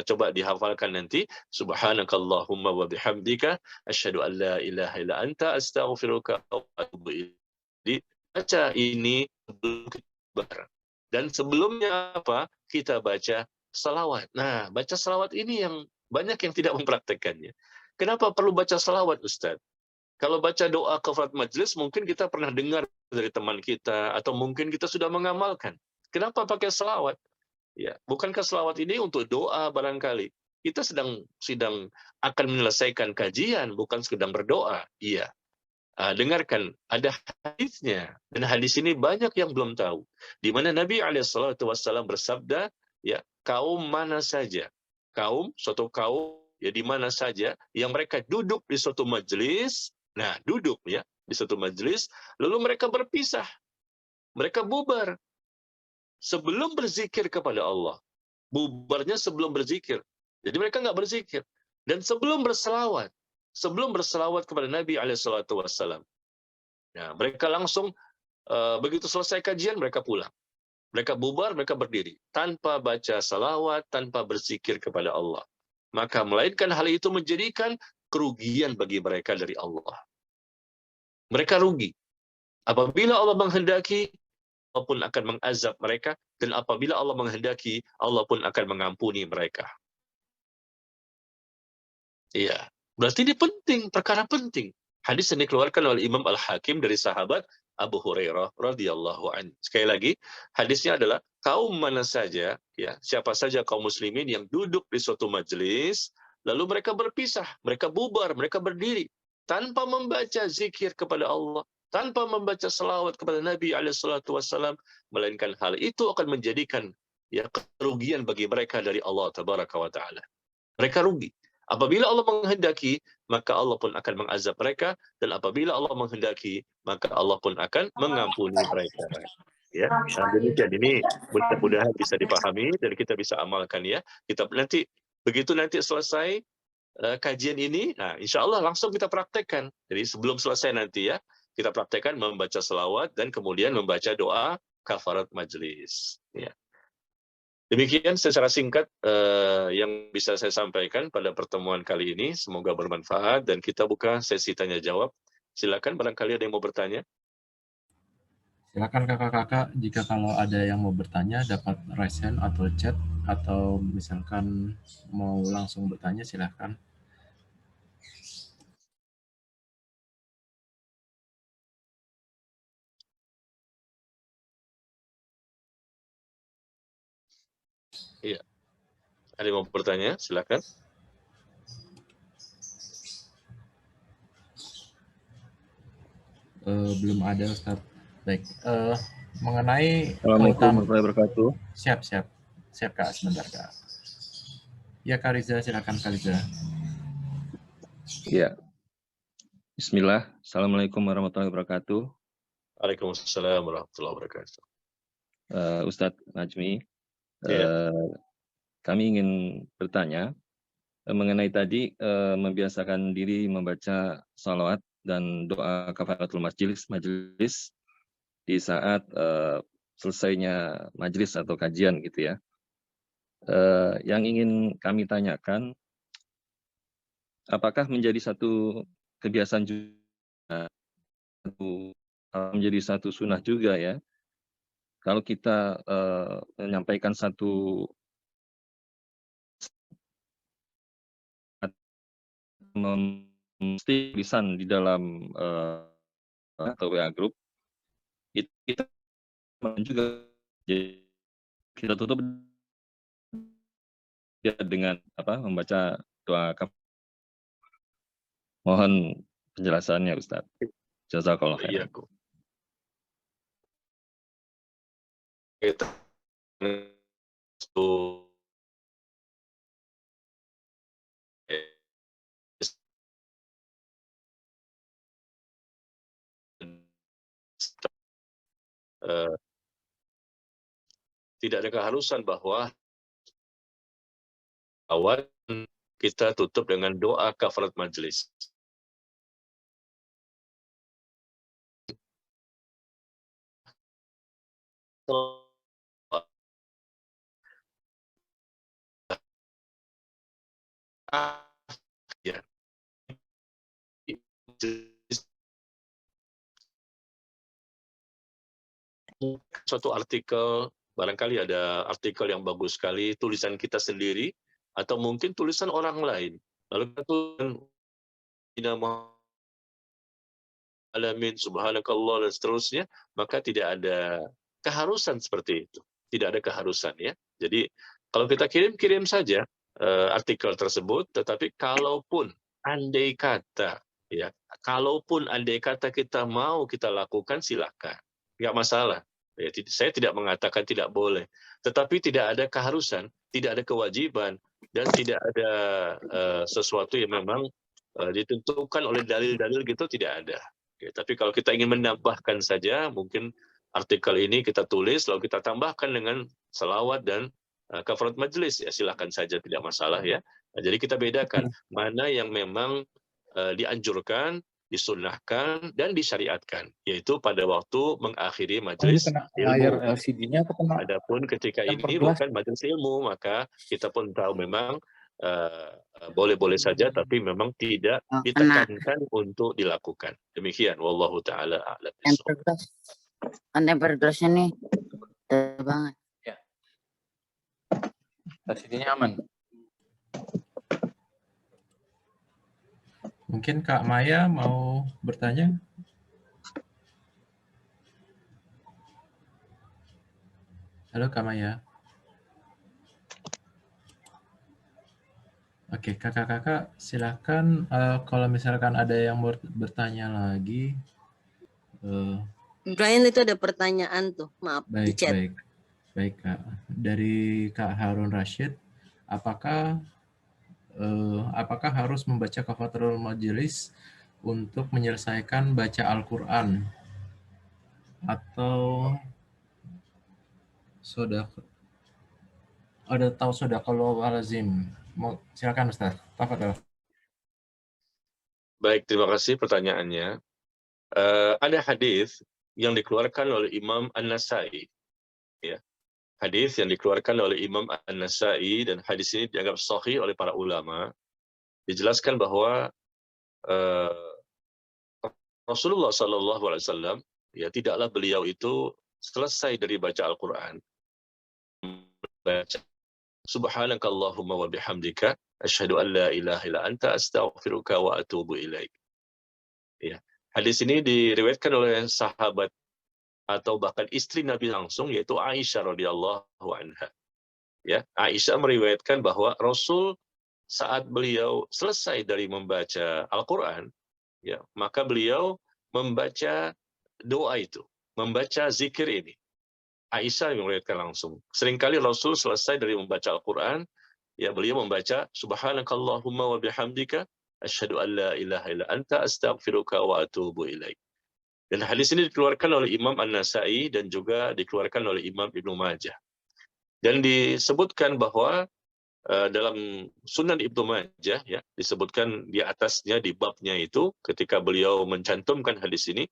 coba dihafalkan nanti. Subhanakallahumma wa bihamdika asyhadu an la ilaha illa anta astaghfiruka wa atubu ilaik. Baca ini sebelum kita ber. Dan sebelumnya apa? Kita baca salawat. Nah, baca salawat ini yang banyak yang tidak mempraktekannya. Kenapa perlu baca salawat, Ustaz? Kalau baca doa kafarat majlis, mungkin kita pernah dengar dari teman kita, atau mungkin kita sudah mengamalkan. Kenapa pakai salawat? Ya, bukankah selawat ini untuk doa barangkali? Kita sedang akan menyelesaikan kajian, bukan sedang berdoa. Iya. Dengarkan, ada hadisnya. Dan hadis ini banyak yang belum tahu. Di mana Nabi SAW bersabda, ya, kaum mana saja, suatu kaum, ya di mana saja, yang mereka duduk di suatu majelis, nah duduk ya, di suatu majelis, lalu mereka berpisah, mereka bubar, sebelum berzikir kepada Allah. Bubarnya sebelum berzikir. Jadi mereka nggak berzikir. Dan sebelum berselawat kepada Nabi SAW. Nah, mereka langsung begitu selesai kajian mereka pulang. Mereka bubar, mereka berdiri tanpa baca salawat, tanpa berzikir kepada Allah. Maka melainkan hal itu menjadikan kerugian bagi mereka dari Allah. Mereka rugi. Apabila Allah menghendaki, Allah pun akan mengazab mereka, dan apabila Allah menghendaki, Allah pun akan mengampuni mereka. Iya, berarti ini penting, perkara penting. Hadis yang dikeluarkan oleh Imam Al-Hakim dari sahabat Abu Hurairah radhiyallahu anhu. Sekali lagi, hadisnya adalah kaum mana saja, ya, siapa saja kaum muslimin yang duduk di suatu majelis, lalu mereka berpisah, mereka bubar, mereka berdiri tanpa membaca zikir kepada Allah, tanpa membaca selawat kepada Nabi SAW, melainkan hal itu akan menjadikan ya kerugian bagi mereka dari Allah Tabaraka wa Ta'ala. Mereka rugi. Apabila Allah menghendaki, maka Allah pun akan mengazab mereka, dan apabila Allah menghendaki, maka Allah pun akan mengampuni mereka. Ya, demikian ini mudah-mudahan bisa dipahami dan kita bisa amalkan ya. Kita nanti begitu nanti selesai kajian ini, nah insya Allah langsung kita praktekkan. Jadi sebelum selesai nanti ya, kita praktekkan membaca selawat dan kemudian membaca doa kafarat majlis. Ya. Demikian secara singkat yang bisa saya sampaikan pada pertemuan kali ini. Semoga bermanfaat dan kita buka sesi tanya jawab. Silakan barangkali ada yang mau bertanya. Silakan kakak-kakak, jika kalau ada yang mau bertanya dapat raise hand atau chat, atau misalkan mau langsung bertanya silakan. Iya. Ada yang mau bertanya? Silakan. Belum ada, Ustaz. Baik. Mengenai Assalamualaikum warahmatullahi wabarakatuh. Siap Kak, sebentar Kak. Ya Kak Riza, silakan Kak Riza. Ya. Bismillah. Assalamualaikum warahmatullahi wabarakatuh. Waalaikumsalam warahmatullahi wabarakatuh. Ustadz Najmi. Ya. kami ingin bertanya mengenai tadi membiasakan diri membaca salawat dan doa kafaratul majelis di saat selesainya majelis atau kajian gitu ya. Yang ingin kami tanyakan, apakah menjadi satu kebiasaan juga, menjadi satu sunnah juga ya, kalau kita menyampaikan satu tulisan di dalam atau WA group, itu kita juga jadi kita tutup ya dengan membaca doa mohon penjelasannya Ustaz. Jazakallah khairan. Kita tidak ada keharusan bahwa awal kita tutup dengan doa kafarat majelis. Ya. Suatu artikel, barangkali ada artikel yang bagus sekali, tulisan kita sendiri, atau mungkin tulisan orang lain. Lalu kita tulisan alamin, subhanakallah, dan seterusnya, maka tidak ada keharusan seperti itu. Tidak ada keharusan ya. Jadi kalau kita kirim saja artikel tersebut, tetapi kalaupun andai kata kita mau kita lakukan, silakan. Nggak masalah. Ya, saya tidak mengatakan tidak boleh, tetapi tidak ada keharusan, tidak ada kewajiban, dan tidak ada sesuatu yang memang ditentukan oleh dalil-dalil gitu, tidak ada. Oke, tapi kalau kita ingin menambahkan saja, mungkin artikel ini kita tulis, lalu kita tambahkan dengan selawat dan kafarat majelis, ya silakan saja, tidak masalah ya. Nah, jadi kita bedakan mana yang memang dianjurkan, disunnahkan, dan disyariatkan, yaitu pada waktu mengakhiri majelis ilmu. LCD-nya Adapun ketika ini bukan majelis ilmu, maka kita pun tahu memang boleh-boleh saja, tapi memang tidak ditekankan untuk dilakukan. Demikian, wallahu ta'ala a'lam. Temper glassnya nih banget. Ya. LCD-nya aman. Mungkin Kak Maya mau bertanya? Halo Kak Maya. Oke, kakak-kakak silakan kalau misalkan ada yang bertanya lagi. Brian, itu ada pertanyaan tuh, maaf, di chat. Baik Kak. Dari Kak Harun Rashid, apakah harus membaca kafaratul majelis untuk menyelesaikan baca Al-Quran atau sodaqallahu alazim? Silakan Ustaz. Tafadhol. Baik, terima kasih pertanyaannya. Ada hadis yang dikeluarkan oleh Imam An-Nasai, ya. Hadis yang dikeluarkan oleh Imam An-Nasai, dan hadis ini dianggap sahih oleh para ulama. Dijelaskan bahwa Rasulullah SAW, ya, tidaklah beliau itu selesai dari baca Al-Quran, baca subhanakallahumma wa bihamdika asyhadu an la ilaha illa anta astaghfiruka wa atubu ilaik. Ya. Hadis ini diriwayatkan oleh sahabat atau bahkan istri Nabi langsung, yaitu Aisyah radhiyallahu anha. Ya, Aisyah meriwayatkan bahwa Rasul saat beliau selesai dari membaca Al-Quran, ya, maka beliau membaca doa itu, membaca zikir ini. Aisyah yang meriwayatkan langsung. Seringkali Rasul selesai dari membaca Al-Quran, ya, beliau membaca subhanakallahumma wa bihamdika asyhadu an la ilaha illa anta astaghfiruka wa atubu ilaik. Dan hadis ini dikeluarkan oleh Imam An-Nasai dan juga dikeluarkan oleh Imam Ibnu Majah. Dan disebutkan bahwa dalam Sunan Ibnu Majah ya disebutkan di atasnya di babnya itu ketika beliau mencantumkan hadis ini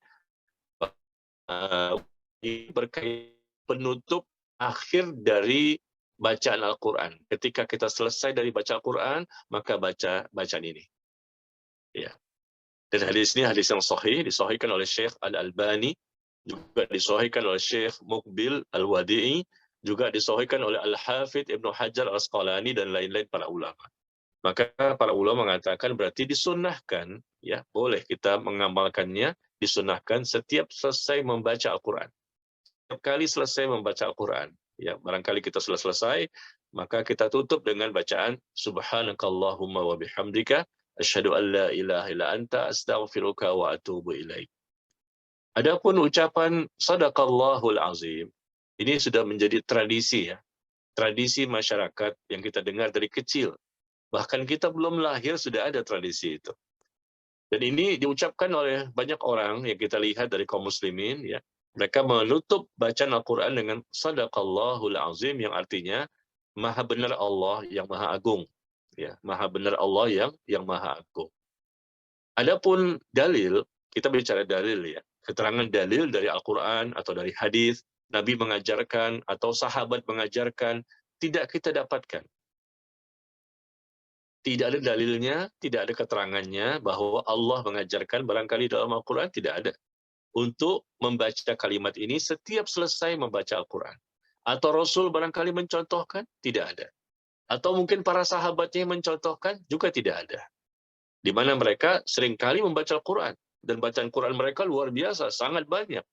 berkait penutup akhir dari bacaan Al-Quran. Ketika kita selesai dari baca Al-Quran, maka baca bacaan ini. Ya. Dan hadis ini hadis yang sahih, disahihkan oleh Syekh Al-Albani, juga disahihkan oleh Syekh Muqbil Al-Wadi'i, juga disahihkan oleh Al-Hafidh Ibnu Hajar Al-Asqalani dan lain-lain para ulama. Maka para ulama mengatakan berarti disunnahkan, ya boleh kita mengamalkannya, disunnahkan setiap selesai membaca Al-Quran. Setiap kali selesai membaca Al-Quran, ya barangkali kita sudah selesai, maka kita tutup dengan bacaan Subhanakallahumma wa bihamdika asyhadu an la ilaha illa anta astaghfiruka wa atubu ilaik. Adapun ucapan sadaqallahul azim, ini sudah menjadi tradisi ya. Tradisi masyarakat yang kita dengar dari kecil. Bahkan kita belum lahir sudah ada tradisi itu. Dan ini diucapkan oleh banyak orang yang kita lihat dari kaum muslimin ya. Mereka menutup bacaan Al-Quran dengan sadaqallahul azim yang artinya maha benar Allah yang maha agung. Ya, maha benar Allah yang maha agung. Adapun dalil, kita bicara dalil ya. Keterangan dalil dari Al-Quran atau dari hadis, Nabi mengajarkan atau sahabat mengajarkan, tidak kita dapatkan. Tidak ada dalilnya, tidak ada keterangannya bahwa Allah mengajarkan barangkali dalam Al-Quran tidak ada. Untuk membaca kalimat ini setiap selesai membaca Al-Quran. Atau Rasul barangkali mencontohkan, tidak ada. Atau mungkin para sahabatnya yang mencontohkan, juga tidak ada. Di mana mereka seringkali membaca Al-Quran. Dan bacaan Quran mereka luar biasa, sangat banyak.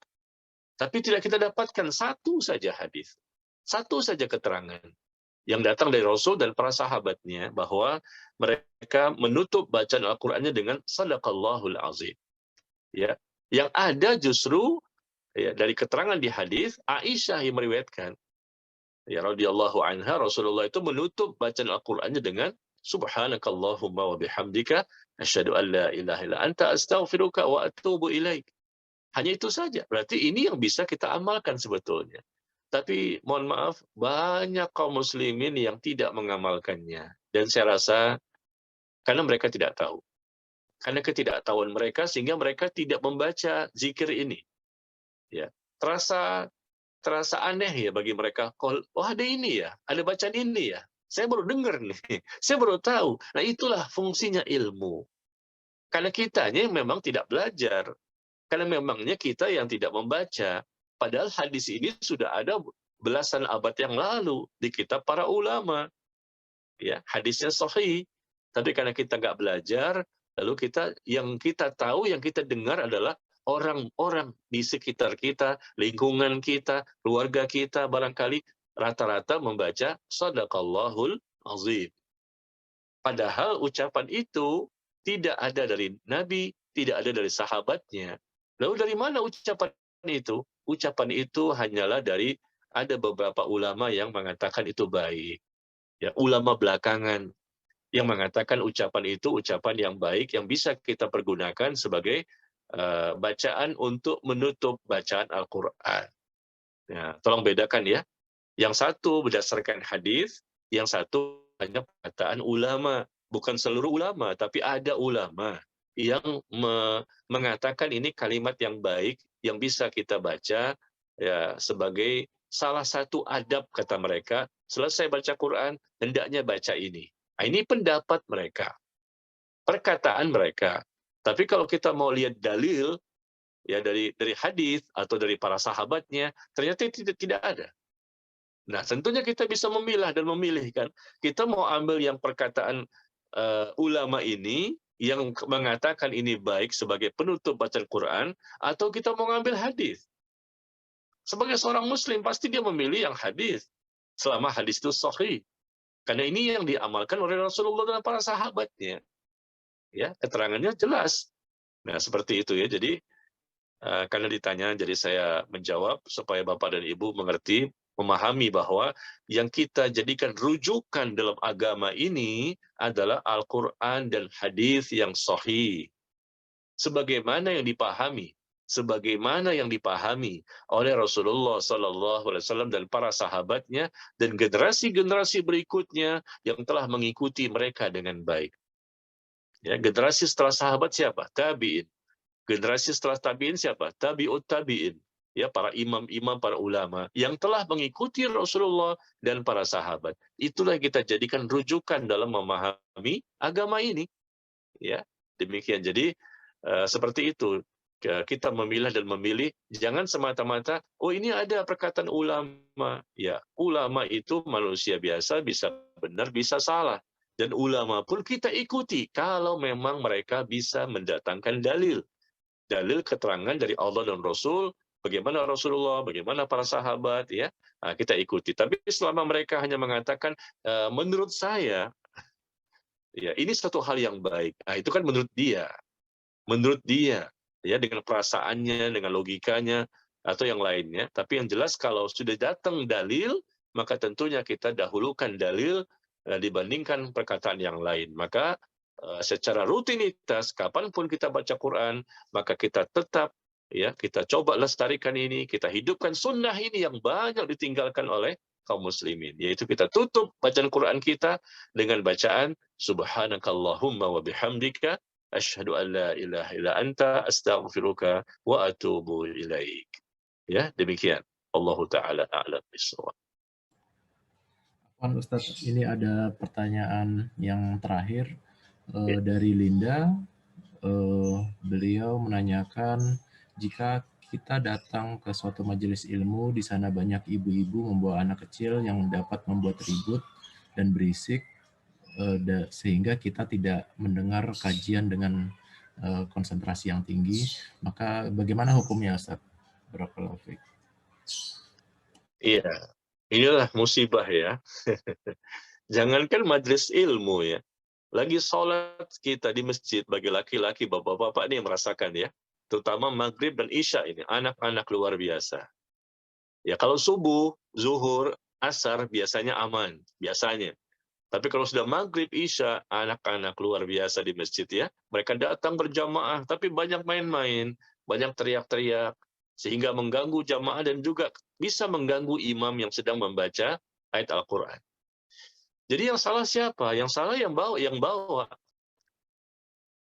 Tapi tidak kita dapatkan satu saja hadis, satu saja keterangan yang datang dari Rasul dan para sahabatnya bahwa mereka menutup bacaan Al-Qur'annya dengan sadaqallahul azim. Ya, yang ada justru ya, dari keterangan di hadis Aisyah yang meriwayatkan ya radhiyallahu anha, Rasulullah itu menutup bacaan Al-Qur'annya dengan subhanakallahumma wa bihamdika asyhadu an la ilaha illa anta astaghfiruka wa atubu ilaik. Hanya itu saja. Berarti ini yang bisa kita amalkan sebetulnya. Tapi mohon maaf, banyak kaum muslimin yang tidak mengamalkannya. Dan saya rasa karena mereka tidak tahu. Karena ketidaktahuan mereka sehingga mereka tidak membaca zikir ini. Ya, terasa aneh ya bagi mereka. Oh, ada ini ya, ada bacaan ini ya. Saya baru dengar nih. Saya baru tahu. Nah, itulah fungsinya ilmu. Karena kitanya memang tidak belajar. Karena memangnya kita yang tidak membaca. Padahal hadis ini sudah ada belasan abad yang lalu di kitab para ulama. Ya, hadisnya sahih. Tapi karena kita nggak belajar, lalu yang kita tahu, yang kita dengar adalah orang-orang di sekitar kita, lingkungan kita, keluarga kita, barangkali rata-rata membaca sadaqallahul azim. Padahal ucapan itu tidak ada dari Nabi, tidak ada dari sahabatnya. Lalu dari mana ucapan itu? Ucapan itu hanyalah dari ada beberapa ulama yang mengatakan itu baik. Ya, ulama belakangan yang mengatakan ucapan itu ucapan yang baik yang bisa kita pergunakan sebagai bacaan untuk menutup bacaan Al-Quran. Ya, tolong bedakan ya. Yang satu berdasarkan hadis, yang satu hanya perkataan ulama. Bukan seluruh ulama, tapi ada ulama yang mengatakan ini kalimat yang baik yang bisa kita baca ya sebagai salah satu adab kata mereka. Selesai baca Quran, hendaknya baca ini. Nah, ini pendapat mereka, perkataan mereka. Tapi kalau kita mau lihat dalil ya dari hadis atau dari para sahabatnya, ternyata tidak ada. Nah, tentunya kita bisa memilah dan memilih kan. Kita mau ambil yang perkataan ulama ini yang mengatakan ini baik sebagai penutup bacaan Quran, atau kita mau ngambil hadis. Sebagai seorang muslim pasti dia memilih yang hadis selama hadis itu sahih. Karena ini yang diamalkan oleh Rasulullah dan para sahabatnya. Ya, keterangannya jelas. Nah, seperti itu ya. Jadi karena ditanya jadi saya menjawab supaya Bapak dan Ibu mengerti, memahami bahwa yang kita jadikan rujukan dalam agama ini adalah Al-Quran dan hadis yang sahih. Sebagaimana yang dipahami sebagaimana yang dipahami oleh Rasulullah SAW dan para sahabatnya dan generasi-generasi berikutnya yang telah mengikuti mereka dengan baik. Ya, generasi setelah sahabat siapa? Tabi'in. Generasi setelah tabi'in siapa? Tabi'ut tabi'in. Ya, para imam-imam, para ulama yang telah mengikuti Rasulullah dan para sahabat. Itulah yang kita jadikan rujukan dalam memahami agama ini. Ya, demikian. Jadi seperti itu. Kita memilah dan memilih, jangan semata-mata, oh ini ada perkataan ulama. Ya, ulama itu manusia biasa, bisa benar, bisa salah. Dan ulama pun kita ikuti kalau memang mereka bisa mendatangkan dalil. Dalil keterangan dari Allah dan Rasul, bagaimana Rasulullah, bagaimana para sahabat, ya, kita ikuti. Tapi selama mereka hanya mengatakan, menurut saya, ya ini satu hal yang baik. Itu kan menurut dia, ya dengan perasaannya, dengan logikanya, atau yang lainnya. Tapi yang jelas kalau sudah datang dalil, maka tentunya kita dahulukan dalil dibandingkan perkataan yang lain. Maka secara rutinitas, kapanpun kita baca Quran, maka kita tetap, ya, kita coba lestarikan ini, kita hidupkan sunnah ini yang banyak ditinggalkan oleh kaum muslimin. Yaitu kita tutup bacaan Quran kita dengan bacaan Subhanakallahumma wa bihamdika asyhadu an la ilaha illa anta astaghfiruka wa atubu ilaik. Ya, demikian. Allahu taala a'lam bishawab. Ustaz, ini ada pertanyaan yang terakhir dari Linda. Beliau menanyakan, jika kita datang ke suatu majelis ilmu, di sana banyak ibu-ibu membawa anak kecil yang dapat membuat ribut dan berisik, sehingga kita tidak mendengar kajian dengan konsentrasi yang tinggi, maka bagaimana hukumnya, Ustaz? Barakallahu fiik. Iya, inilah musibah ya. Jangankan majelis ilmu ya, lagi sholat kita di masjid bagi laki-laki, bapak-bapak ini yang merasakan ya, terutama maghrib dan isya ini, anak-anak luar biasa. Ya kalau subuh, zuhur, asar biasanya aman, biasanya. Tapi kalau sudah maghrib, isya, anak-anak luar biasa di masjid ya, mereka datang berjamaah, tapi banyak main-main, banyak teriak-teriak, sehingga mengganggu jamaah dan juga bisa mengganggu imam yang sedang membaca ayat Al-Quran. Jadi yang salah siapa? Yang salah yang bawa.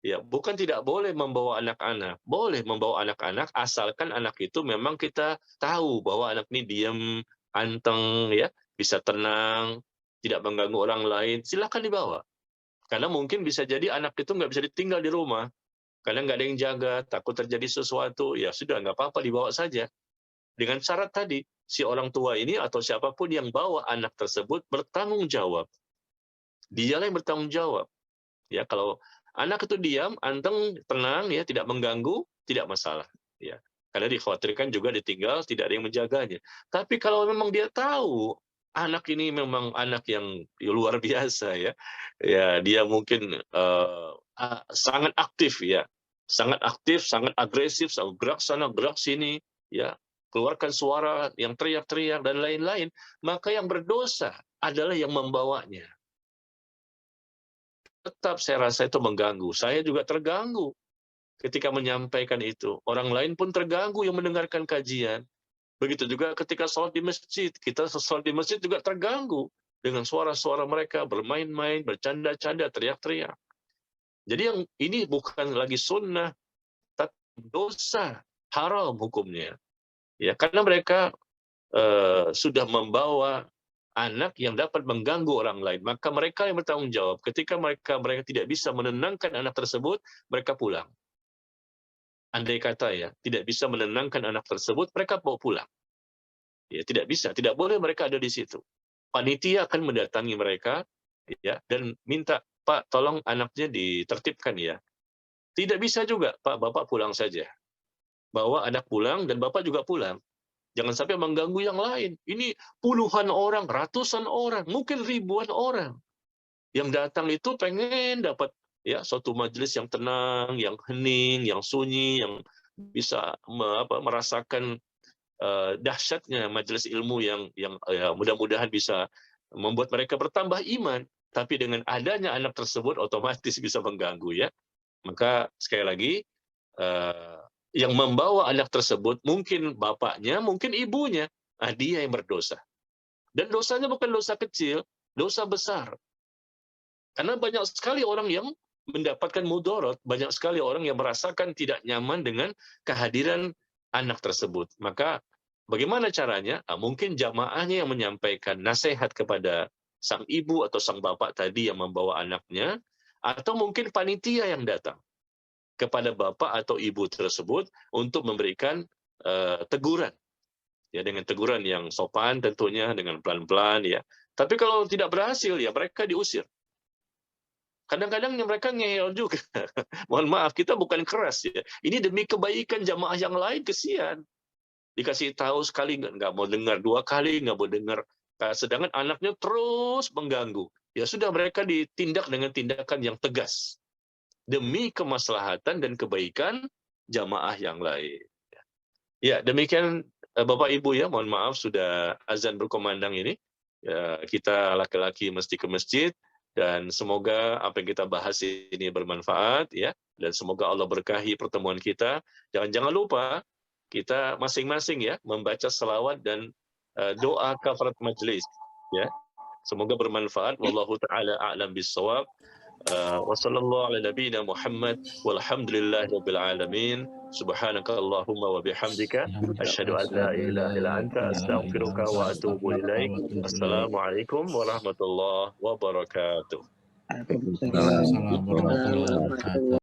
Ya, bukan tidak boleh membawa anak-anak. Boleh membawa anak-anak, asalkan anak itu memang kita tahu bahwa anak ini diam, anteng, ya, bisa tenang, tidak mengganggu orang lain. Silakan dibawa. Karena mungkin bisa jadi anak itu nggak bisa ditinggal di rumah. Karena nggak ada yang jaga, takut terjadi sesuatu, ya sudah nggak apa-apa, dibawa saja. Dengan syarat tadi, si orang tua ini atau siapapun yang bawa anak tersebut bertanggung jawab. Dialah yang bertanggung jawab. Ya, kalau anak itu diam, anteng, tenang, ya tidak mengganggu, tidak masalah. Ya, karena dikhawatirkan juga ditinggal, tidak ada yang menjaganya. Tapi kalau memang dia tahu anak ini memang anak yang luar biasa, ya dia mungkin sangat aktif, ya, sangat aktif, sangat agresif, sangat gerak sana, gerak sini, ya, keluarkan suara yang teriak-teriak dan lain-lain, maka yang berdosa adalah yang membawanya. Tetap saya rasa itu mengganggu. Saya juga terganggu ketika menyampaikan itu. Orang lain pun terganggu yang mendengarkan kajian. Begitu juga ketika sholat di masjid. Kita sholat di masjid juga terganggu dengan suara-suara mereka bermain-main, bercanda-canda, teriak-teriak. Jadi yang ini bukan lagi sunnah, tapi dosa, haram hukumnya. Ya, karena mereka sudah membawa anak yang dapat mengganggu orang lain, maka mereka yang bertanggung jawab. Ketika mereka tidak bisa menenangkan anak tersebut, mereka pulang. Andai kata ya, tidak bisa menenangkan anak tersebut, mereka bawa pulang. Ya, tidak bisa, tidak boleh mereka ada di situ. Panitia akan mendatangi mereka, ya, dan minta, Pak, tolong anaknya ditertibkan ya. Tidak bisa juga, Pak, Bapak pulang saja. Bawa anak pulang dan Bapak juga pulang. Jangan sampai mengganggu yang lain. Ini puluhan orang, ratusan orang, mungkin ribuan orang yang datang itu pengen dapat ya suatu majelis yang tenang, yang hening, yang sunyi, yang bisa merasakan dahsyatnya majelis ilmu yang ya, mudah-mudahan bisa membuat mereka bertambah iman. Tapi dengan adanya anak tersebut otomatis bisa mengganggu ya. Maka sekali lagi yang membawa anak tersebut mungkin bapaknya, mungkin ibunya. Dia yang berdosa. Dan dosanya bukan dosa kecil, dosa besar. Karena banyak sekali orang yang mendapatkan mudarat, banyak sekali orang yang merasakan tidak nyaman dengan kehadiran anak tersebut. Maka bagaimana caranya? Mungkin jamaahnya yang menyampaikan nasihat kepada sang ibu atau sang bapak tadi yang membawa anaknya, atau mungkin panitia yang datang kepada bapak atau ibu tersebut untuk memberikan teguran, ya, dengan teguran yang sopan tentunya, dengan pelan-pelan, ya. Tapi kalau tidak berhasil, ya mereka diusir. Kadang-kadang mereka ngeyel juga. Mohon maaf, kita bukan keras, ya. Ini demi kebaikan jamaah yang lain, kesian. Dikasih tahu sekali nggak mau dengar, dua kali nggak mau dengar. Sedangkan anaknya terus mengganggu. Ya sudah, mereka ditindak dengan tindakan yang tegas demi kemaslahatan dan kebaikan jamaah yang lain. Ya, demikian Bapak Ibu, ya, mohon maaf sudah azan berkumandang ini. Ya, kita laki-laki mesti ke masjid, dan semoga apa yang kita bahas ini bermanfaat, ya, dan semoga Allah berkahi pertemuan kita. Jangan lupa kita masing-masing, ya, membaca selawat dan doa kafarat majelis, ya. Semoga bermanfaat. Wallahu taala a'lam bissawab. Wassallallahu ala nabiyyina Muhammad walhamdulillahi rabbil alamin. Subhanakallahumma wa bihamdika asyhadu an la ilaha illa anta astaghfiruka wa atubu ilaik. Assalamualaikum warahmatullahi wabarakatuh. Waalaikumsalam. Waalaikumsalam warahmatullahi wabarakatuh.